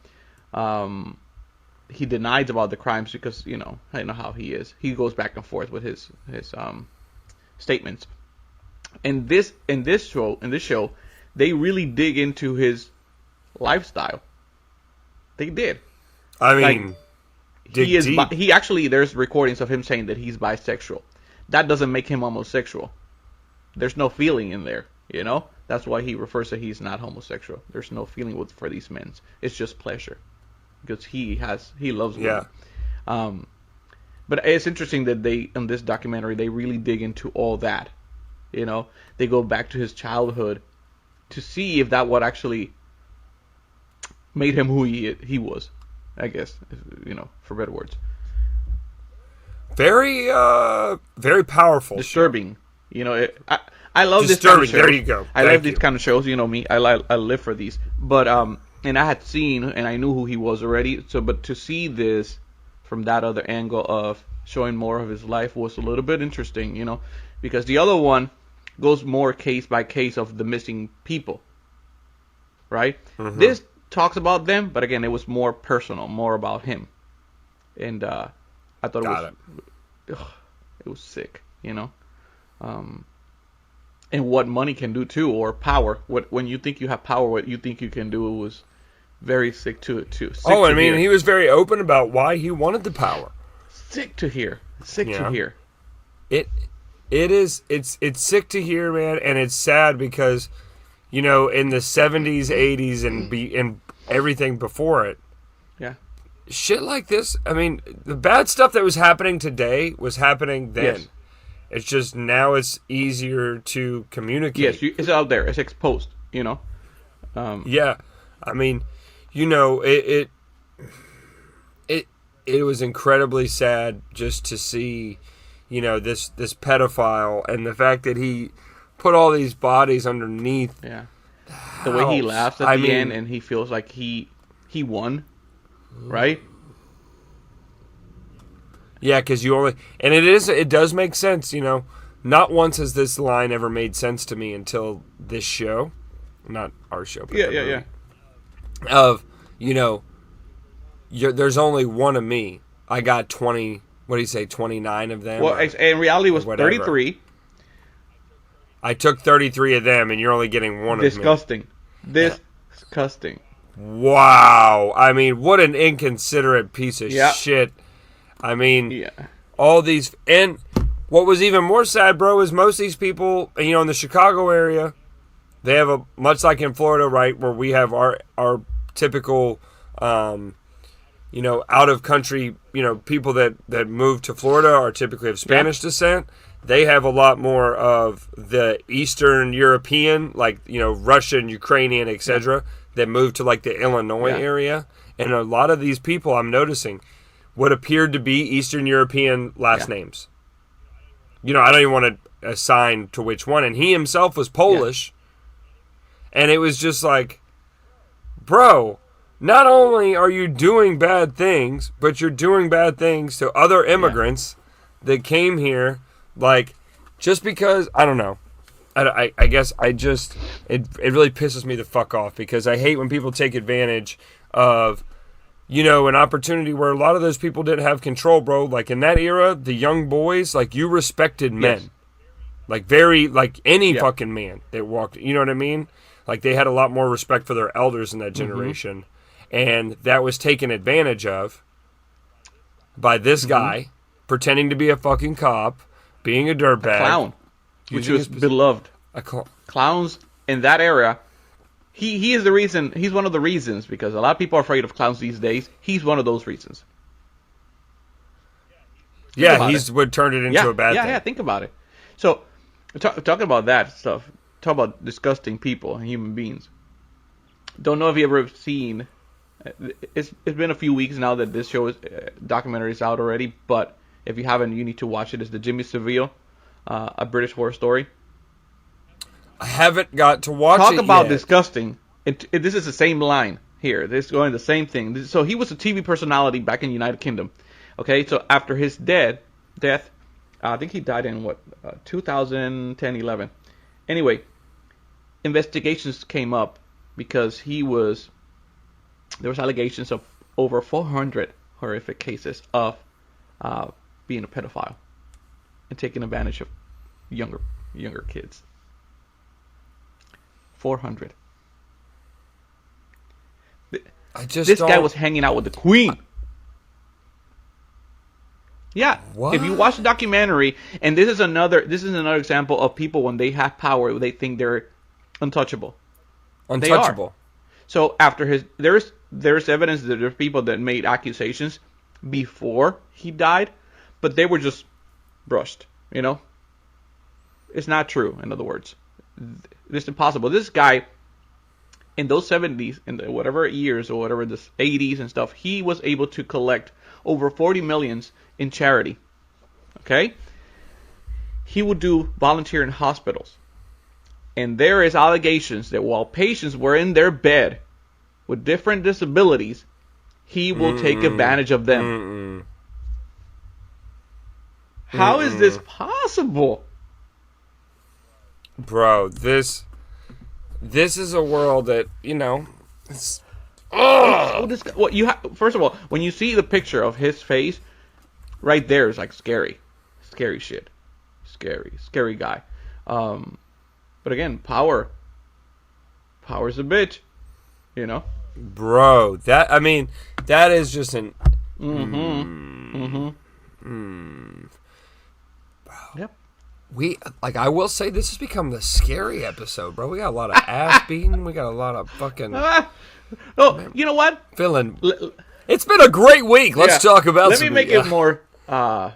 He denies about the crimes because, I know how he is. He goes back and forth with his statements. In this show, they really dig into his lifestyle. They did. I mean, he actually, there's recordings of him saying that he's bisexual. That doesn't make him homosexual. There's no feeling in there, you know? That's why he refers to he's not homosexual. There's no feeling for these men. It's just pleasure. Because he loves women. Yeah. But it's interesting that in this documentary, they really dig into all that. You know? They go back to his childhood to see if that what actually made him who he was, I guess, you know, for better words. Very, very powerful. Disturbing. You know, I love this kind of shows. There you go. I love these kind of shows. You know me. I live for these. But and I had seen and I knew who he was already. So, but to see this from that other angle of showing more of his life was a little bit interesting. You know, because the other one goes more case by case of the missing people. Right. Mm-hmm. This talks about them, but again, it was more personal, more about him. And I thought it was sick. You know. And what money can do too, or power. When you think you have power, what you think you can do was very sick to too. I mean, he was very open about why he wanted the power. Sick to hear. To hear. It's sick to hear, man, and it's sad because, you know, in the 70s, 80s, and everything before it. Yeah. Shit like this. I mean, the bad stuff that was happening today was happening then. Yes. It's just now it's easier to communicate. Yes, it's out there. It's exposed, you know. Yeah, I mean, you know, it was incredibly sad just to see, you know, this pedophile and the fact that he put all these bodies underneath. Yeah, the way he laughs at the end and he feels like he won, right? Yeah, because it does make sense, you know. Not once has this line ever made sense to me until this show. Not our show, but yeah. Of, you know, there's only one of me. I got 20, what do you say, 29 of them? Well, in reality it was 33. I took 33 of them, and you're only getting one of me. Disgusting. Wow. I mean, what an inconsiderate piece of shit. I mean, all these, and what was even more sad, bro, is most of these people, you know, in the Chicago area, they have much like in Florida, right, where we have our typical, you know, out of country, you know, people that move to Florida are typically of Spanish descent. They have a lot more of the Eastern European, like, you know, Russian, Ukrainian, etc., that move to like the Illinois area, and a lot of these people I'm noticing what appeared to be Eastern European last names. You know, I don't even want to assign to which one. And he himself was Polish. Yeah. And it was just like, bro, not only are you doing bad things, but you're doing bad things to other immigrants that came here. Like, just because, I don't know. I guess it really pisses me the fuck off because I hate when people take advantage of, you know, an opportunity where a lot of those people didn't have control, bro. Like, in that era, the young boys, like, you respected men. Yes. Like, like, any fucking man that walked, you know what I mean? Like, they had a lot more respect for their elders in that generation. And that was taken advantage of by this guy pretending to be a fucking cop, being a dirtbag. A clown, which was beloved. Clowns in that era. He is the reason. He's one of the reasons because a lot of people are afraid of clowns these days. He's one of those reasons. He's what turned it into a bad thing. Yeah, think about it. So, talking about that stuff, talk about disgusting people and human beings. Don't know if you ever seen. It's been a few weeks now that this show documentary is out already, but if you haven't, you need to watch it. It's the Jimmy Savile, a British horror story. I haven't got to watch it Talk about yet. disgusting. This is the same line here. This is going the same thing. So he was a TV personality back in the United Kingdom. Okay, so after his death, I think he died in 2010, 11. Anyway, investigations came up because there was allegations of over 400 horrific cases of being a pedophile and taking advantage of younger kids. 400. This guy was hanging out with the queen. Yeah. What? If you watch the documentary, and this is another example of people when they have power, they think they're untouchable. Untouchable. They are. So after there's evidence that there's people that made accusations before he died, but they were just brushed. It's not true. In other words, it's impossible. This guy, in those 70s, in the whatever years or whatever this 80s and stuff, he was able to collect over 40 millions in charity. Okay? He would do volunteer in hospitals. And there is allegations that while patients were in their bed with different disabilities, he will take advantage of them. How is this possible? Bro, this is a world that, it's... First of all, when you see the picture of his face, right there is like scary shit, scary guy. But again, power's a bitch, Bro, that is just an. Yep. I will say this has become the scary episode, bro. We got a lot of ass beating. We got a lot of fucking. You know what? It's been a great week. Let's talk about. Let me make it more. No,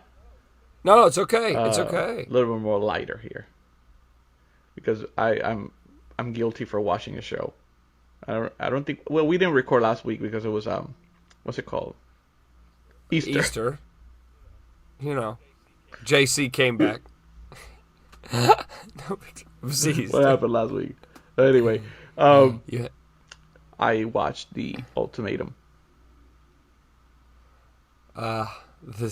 it's okay. It's okay. A little bit more lighter here, because I'm guilty for watching a show. I don't think. Well, we didn't record last week because it was what's it called? Easter. JC came back. What happened last week? Anyway, I watched The Ultimatum. I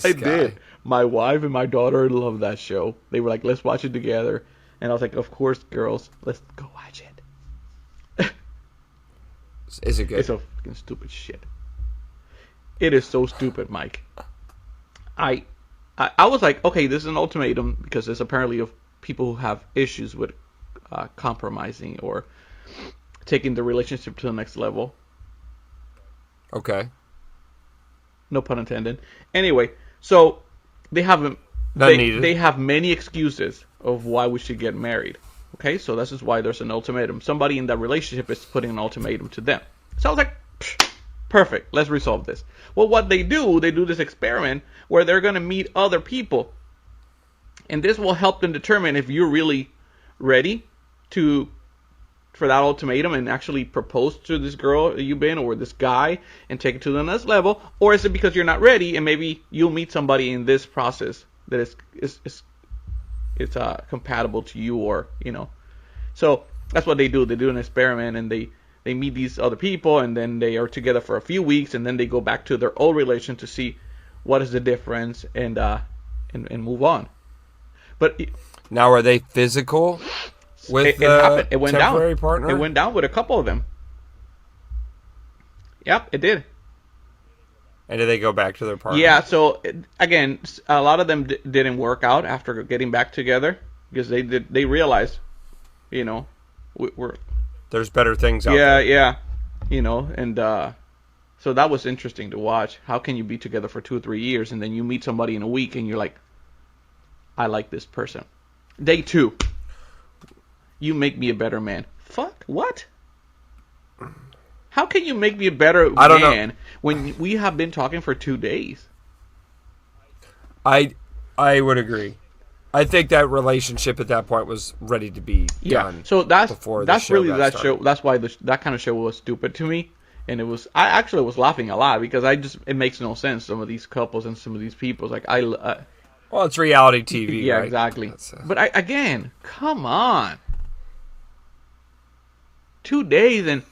did. My wife and my daughter love that show. They were like, "Let's watch it together," and I was like, "Of course, girls, let's go watch it." Is it good? It's a fucking stupid shit. It is so stupid, Mike. I was like, okay, this is an ultimatum because it's apparently of people who have issues with compromising or taking the relationship to the next level. Okay. No pun intended. Anyway, so they have they have many excuses of why we should get married. Okay, so this is why there's an ultimatum. Somebody in that relationship is putting an ultimatum to them. So I was like, perfect, let's resolve this. Well, what they do this experiment where they're going to meet other people. And this will help them determine if you're really ready for that ultimatum and actually propose to this girl that you've been or this guy and take it to the next level. Or is it because you're not ready and maybe you'll meet somebody in this process that is compatible to you or, So that's what they do. They do an experiment and they meet these other people and then they are together for a few weeks and then they go back to their old relation to see what is the difference and move on. But now, are they physical with it went temporary down. partner? It went down with a couple of them. Yep, it did. And did they go back to their partner? Yeah, so again, a lot of them didn't work out after getting back together because they realized, we're there's better things out there. Yeah, and so that was interesting to watch. How can you be together for 2 or 3 years and then you meet somebody in a week and you're like, I like this person. Day 2, you make me a better man. Fuck, what? How can you make me a better man when we have been talking for 2 days? I would agree. I think that relationship at that point was ready to be done. So that's really that started. show. That's why that kind of show was stupid to me, and it was. I actually was laughing a lot because it makes no sense. Some of these couples and some of these people, like well, it's reality TV. Yeah, right? exactly. But again, come on. 2 days and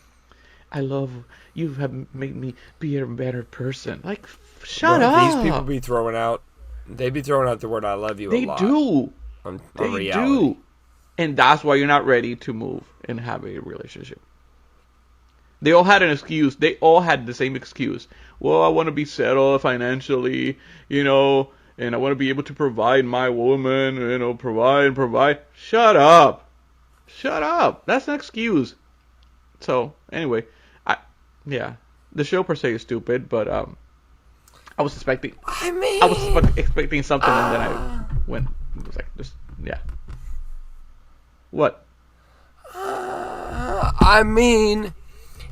I love you have made me be a better person. Like, shut up. These people be throwing out. They be throwing out the word "I love you" a lot. They do. On they reality. do. And that's why you're not ready to move and have a relationship. They all had an excuse. They all had the same excuse. Well, I want to be settled financially, and I want to be able to provide my woman, provide. Shut up. Shut up. That's an excuse. So, anyway, the show per se is stupid, but I was expecting. I was expecting something, and then I went. It was like just yeah. What? I mean,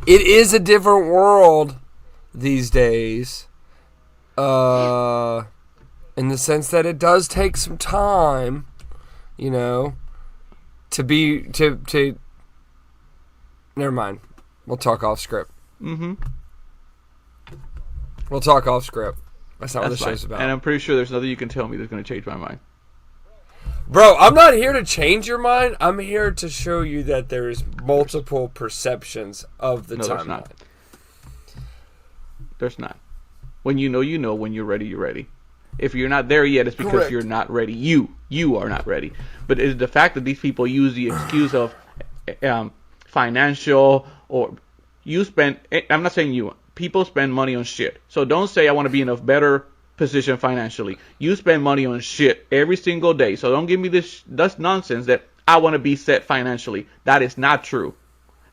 it is a different world these days. In the sense that it does take some time, you know, to. Never mind. We'll talk off script. Mm-hmm. We'll talk off script. That's not what the fine. show's about. And I'm pretty sure there's nothing you can tell me that's going to change my mind. Bro, I'm not here to change your mind. I'm here to show you that there's multiple perceptions of the timeline. There's not. There's not. When you know, you know. When you're ready, you're ready. If you're not there yet, it's because Correct. you're not ready. You are not ready. But it's the fact that these people use the excuse of financial or you spend. I'm not saying you. People spend money on shit. So don't say I want to be in a better position financially. You spend money on shit every single day. So don't give me that's nonsense that I want to be set financially. That is not true.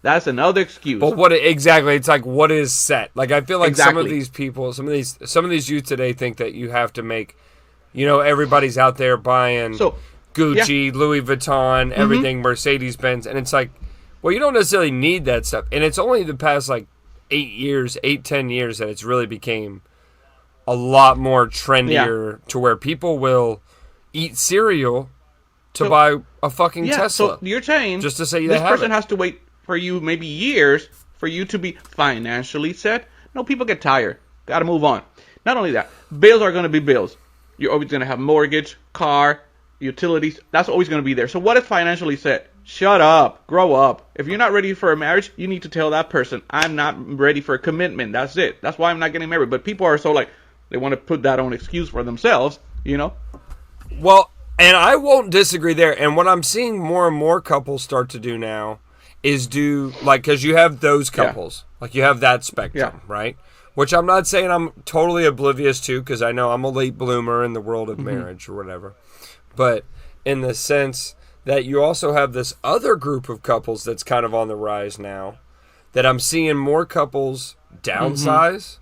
That's another excuse. But what exactly? It's like, what is set? Like, I feel like Exactly. some of these people, some of these youth today think that you have to make, you know, everybody's out there buying Gucci, Louis Vuitton, everything, Mercedes Benz, and it's like, well, you don't necessarily need that stuff. And it's only the past like 10 years that it's really became a lot more trendier to where people will eat cereal to buy a fucking Tesla. So you're saying just to say this have person it. has to wait for you maybe years for you to be financially set? No, people get tired. Got to move on. Not only that, bills are going to be bills. You're always going to have mortgage, car, utilities. That's always going to be there. So what is financially set? Shut up. Grow up. If you're not ready for a marriage, you need to tell that person, I'm not ready for a commitment. That's it. That's why I'm not getting married. But people are so like, they want to put that on excuse for themselves, you know? Well, and I won't disagree there. And what I'm seeing more and more couples start to do now is because you have those couples. Like you have that spectrum, right? Which I'm not saying I'm totally oblivious to, because I know I'm a late bloomer in the world of marriage or whatever. But in the sense that you also have this other group of couples that's kind of on the rise now, that I'm seeing more couples downsize.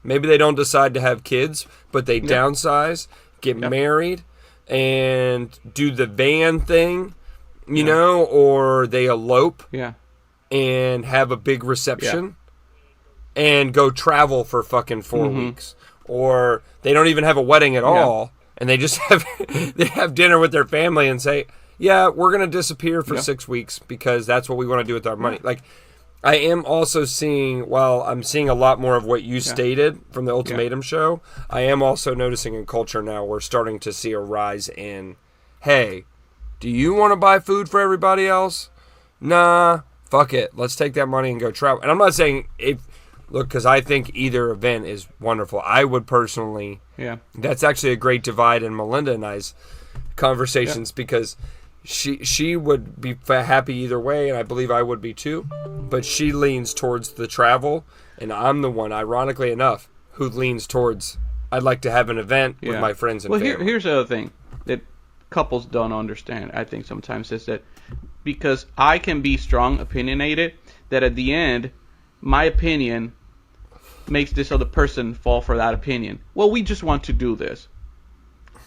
Maybe they don't decide to have kids, but they downsize, get married, and do the van thing, you know, or they elope and have a big reception and go travel for fucking 4 weeks. Or they don't even have a wedding at all, and they just have dinner with their family and say, yeah, we're going to disappear for 6 weeks because that's what we want to do with our money. Like, I am also seeing, while I'm seeing a lot more of what you stated from the Ultimatum show, I am also noticing in culture now we're starting to see a rise in, hey, do you want to buy food for everybody else? Nah, fuck it. Let's take that money and go travel. And I'm not saying, because I think either event is wonderful. I would personally, that's actually a great divide in Melinda and I's conversations because she would be happy either way, and I believe I would be too. But she leans towards the travel, and I'm the one, ironically enough, who leans towards I'd like to have an event with my friends and family. Here's the other thing that couples don't understand, I think sometimes, is that because I can be strong, opinionated, that at the end, my opinion makes this other person fall for that opinion. Well, we just want to do this.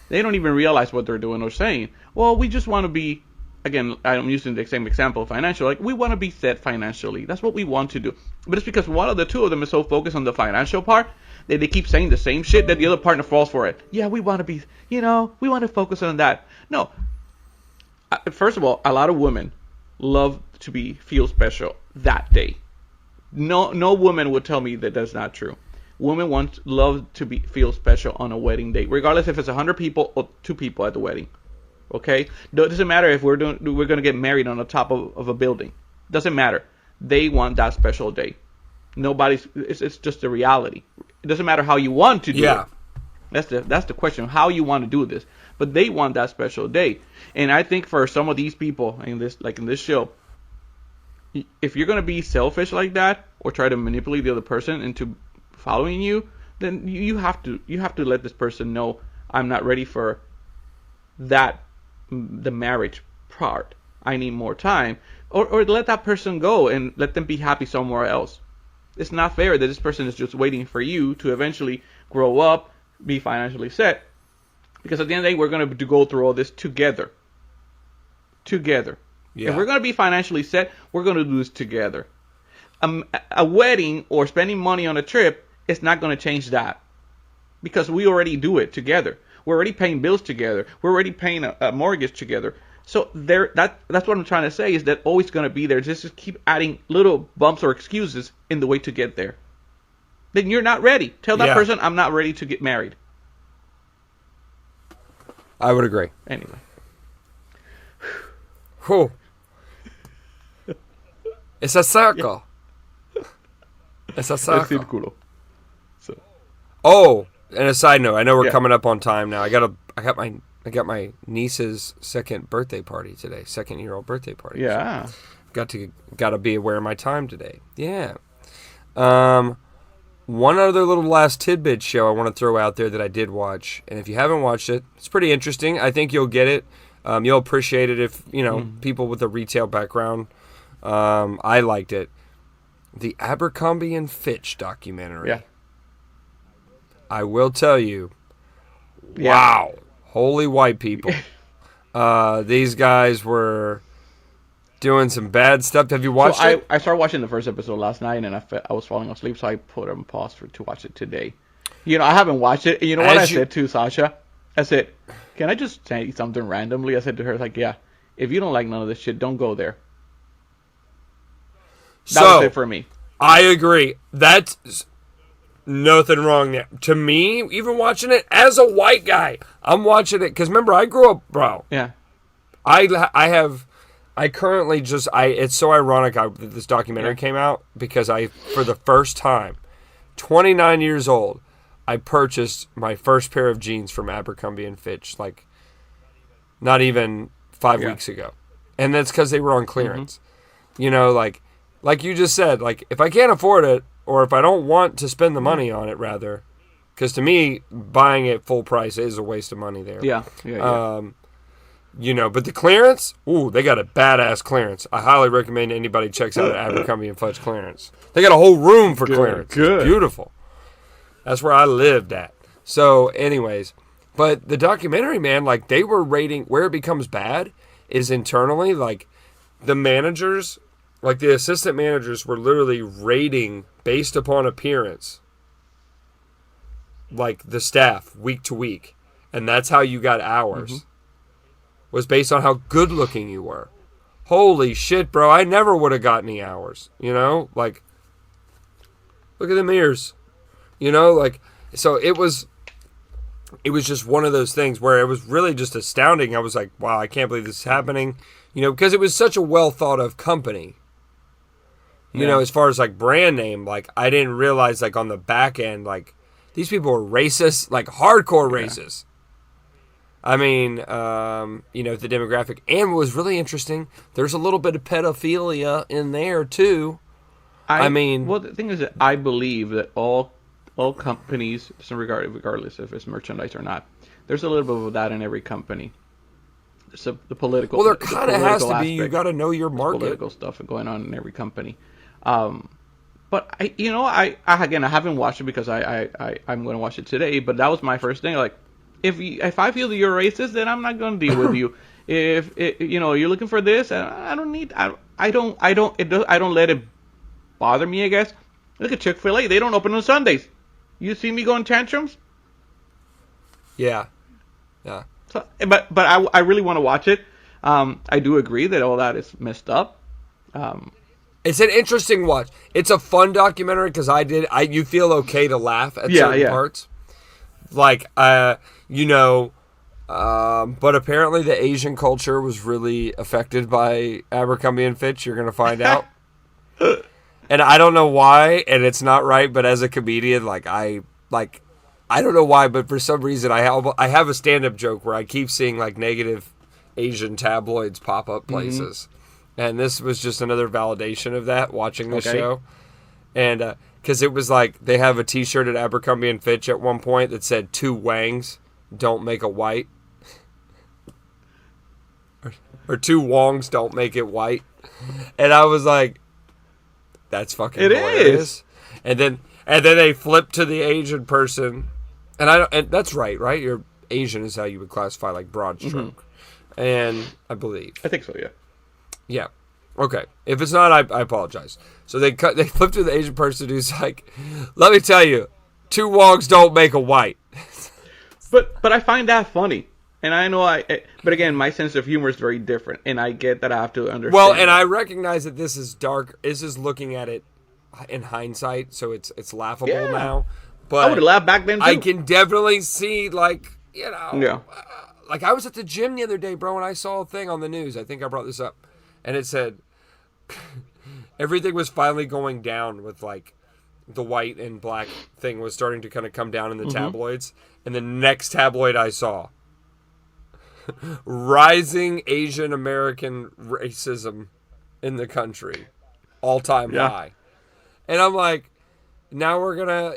They don't even realize what they're doing or saying. Well, we just want to be, again, I'm using the same example, financial. Like, we want to be set financially. That's what we want to do. But it's because one of the two of them is so focused on the financial part that they keep saying the same shit that the other partner falls for it. Yeah, we want to be, we want to focus on that. No. First of all, a lot of women love to feel special that day. No woman would tell me that that's not true. Women love to feel special on a wedding day, regardless if it's 100 people or 2 people at the wedding. Okay, it doesn't matter if we're going to get married on the top of a building. Doesn't matter. They want that special day. It's just the reality. It doesn't matter how you want to do it. That's the question, how you want to do this. But they want that special day, and I think for some of these people in this show, if you're going to be selfish like that or try to manipulate the other person into following you, then you have to let this person know, I'm not ready for the marriage part. I need more time, or let that person go and let them be happy somewhere else. It's not fair that this person is just waiting for you to eventually grow up, be financially set. Because at the end of the day, we're going to go through all this together. Together. Yeah. If we're going to be financially set, we're going to do this together. A wedding or spending money on a trip is not going to change that. Because we already do it together. We're already paying bills together. We're already paying a mortgage together. So that's what I'm trying to say is that always going to be there. Just keep adding little bumps or excuses in the way to get there. Then you're not ready. Tell that person, I'm not ready to get married. I would agree. Anyway. Whew. It's a circle. Yeah. It's a circle. El círculo. So. Oh, and a side note, I know we're coming up on time now. I got my niece's second birthday party today, 2-year-old birthday party. Yeah. So got to be aware of my time today. Yeah. One other little last tidbit show I want to throw out there that I did watch, and if you haven't watched it, it's pretty interesting. I think you'll get it. You'll appreciate it if, people with a retail background. I liked it. The Abercrombie and Fitch documentary. Yeah. I will tell you, wow, holy white people. These guys were doing some bad stuff. Have you watched it? I started watching the first episode last night, and I was falling asleep, so I put it on pause to watch it today. I haven't watched it. And you know what I said to Sasha? I said, can I just say something randomly? I said to her, if you don't like none of this shit, don't go there. That was it for me. I agree. That's nothing wrong there. To me, even watching it as a white guy, I'm watching it because remember, I grew up, bro. Yeah. I currently it's so ironic that this documentary came out because for the first time, 29 years old, I purchased my first pair of jeans from Abercrombie and Fitch, like not even 5 weeks ago. And that's because they were on clearance. Mm-hmm. Like you just said, like if I can't afford it or if I don't want to spend the money on it rather, because to me, buying it full price is a waste of money there. Yeah. But the clearance, they got a badass clearance. I highly recommend anybody checks out Abercrombie and Fitch clearance. They got a whole room for clearance. Good. It's beautiful. That's where I lived at. So, anyways, but the documentary, man, like they were rating where it becomes bad is internally, like the managers, like the assistant managers were literally rating based upon appearance, like the staff week to week, and that's how you got hours. Mm-hmm. Was based on how good looking you were. Holy shit, bro! I never would have got any hours. Like look at them ears. So it was just one of those things where it was really just astounding. I was like, wow, I can't believe this is happening. Because it was such a well thought of company. As far as like brand name, like I didn't realize like on the back end, like these people were racist, like hardcore racist. I mean, the demographic. And what was really interesting, there's a little bit of pedophilia in there too. Well, the thing is that I believe that all companies, regardless if it's merchandise or not, there's a little bit of that in every company. So the political. Well, there kind of has to be. You got to know your market. Political stuff going on in every company. But I haven't watched it because I'm going to watch it today. But that was my first thing. Like, if I feel that you're racist, then I'm not going to deal with you. If you're looking for this, I don't let it bother me. I guess. Look at Chick-fil-A. They don't open on Sundays. You see me going tantrums? Yeah. So, but I really want to watch it. I do agree that all that is messed up. It's an interesting watch. It's a fun documentary because you feel okay to laugh at certain parts. Like, but apparently the Asian culture was really affected by Abercrombie and Fitch. You're going to find out. And I don't know why, and it's not right, but as a comedian, I don't know why, but for some reason I have a stand-up joke where I keep seeing like negative Asian tabloids pop up places. Mm-hmm. And this was just another validation of that, watching this show. And because it was like they have a T-shirt at Abercrombie and Fitch at one point that said 2 Wangs don't make a white. or 2 Wongs don't make it white. And I was like, that's fucking hilarious. And then they flip to the Asian person, and that's right? You're Asian is how you would classify like broad stroke, and I believe I think so. Yeah. Yeah. Okay. If it's not, I apologize. So they flip to the Asian person who's like, "Let me tell you, two wrongs don't make a white." But I find that funny. And I know but again, my sense of humor is very different, and I get that I have to understand. Well, and I recognize that this is dark. This is looking at it in hindsight, so it's laughable now. But I would have laughed back then too. I can definitely see, like, Yeah. Like I was at the gym the other day, bro, and I saw a thing on the news. I think I brought this up, and it said everything was finally going down with like the white and black thing was starting to kind of come down in the tabloids, and the next tabloid I saw. Rising Asian American racism in the country, all-time high. And I'm like, now we're gonna,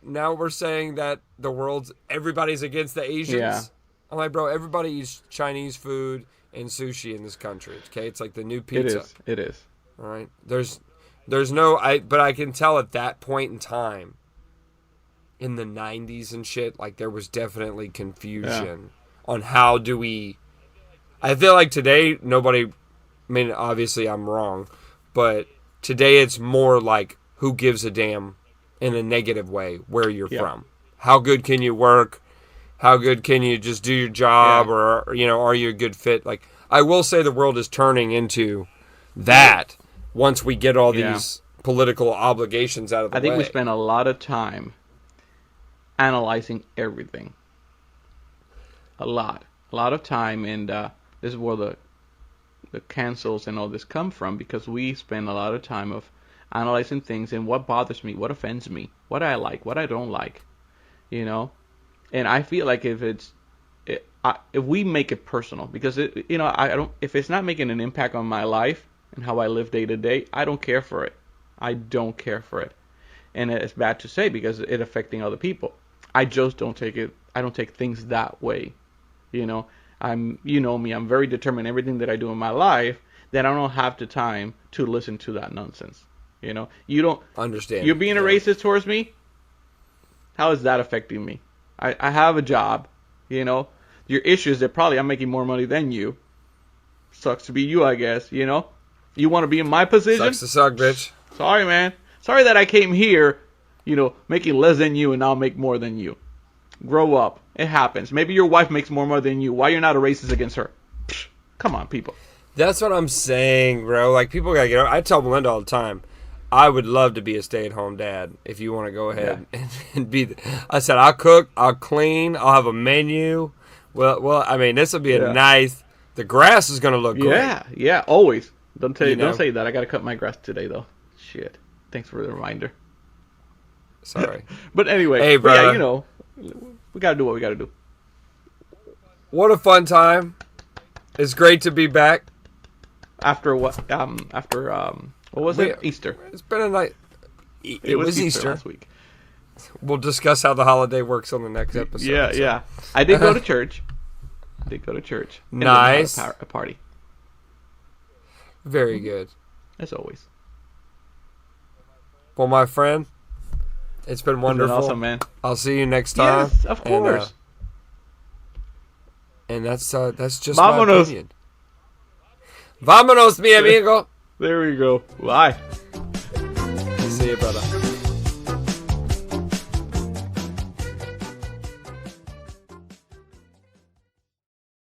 now we're saying that everybody's against the Asians. Yeah. I'm like, bro, everybody eats Chinese food and sushi in this country. Okay, it's like the new pizza. It is. All right, there's but I can tell at that point in time, in the '90s and shit, like there was definitely confusion. On how do we... I feel like today, nobody... I mean, obviously I'm wrong, but today it's more like who gives a damn in a negative way where you're from. How good can you work? How good can you just do your job? Or, are you a good fit? Like, I will say the world is turning into that once we get all these political obligations out of the way. I think we spend a lot of time analyzing everything. A lot of time, and this is where the cancels and all this come from, because we spend a lot of time of analyzing things and what bothers me, what offends me, what I like, what I don't like, and I feel like if we make it personal, because if it's not making an impact on my life and how I live day to day, I don't care for it. I don't care for it, and it's bad to say because it's affecting other people. I just don't take it. I don't take things that way. I'm me, I'm very determined in everything that I do in my life, that I don't have the time to listen to that nonsense. You don't understand. You're being a racist towards me. How is that affecting me? I have a job, Your issue is that probably I'm making more money than you. Sucks to be you, I guess, You want to be in my position? Sucks to suck, bitch. Sorry, man. Sorry that I came here, making less than you and I'll make more than you. Grow up. It happens. Maybe your wife makes more money than you. Why you're not a racist against her? Psh, come on, people. That's what I'm saying, bro. Like, people gotta get... I tell Melinda all the time, I would love to be a stay-at-home dad if you want to go ahead and be... I said, I'll cook, I'll clean, I'll have a menu. Well, I mean, this will be a nice... The grass is gonna look great. Yeah, always. Don't say that. I gotta cut my grass today, though. Shit. Thanks for the reminder. Sorry. But anyway, hey, bro. We gotta do what we gotta do. What a fun time! It's great to be back. After what? What was it? Easter. It's been a night. It was Easter last week. We'll discuss how the holiday works on the next episode. Yeah. I did go to church. Nice. And a party. Very good. As always. Well, my friend, it's been wonderful. It's been awesome, man. I'll see you next time. Yes, of course. And that's just Vámonos. my opinion. Vámonos, mi amigo. There we go. Bye.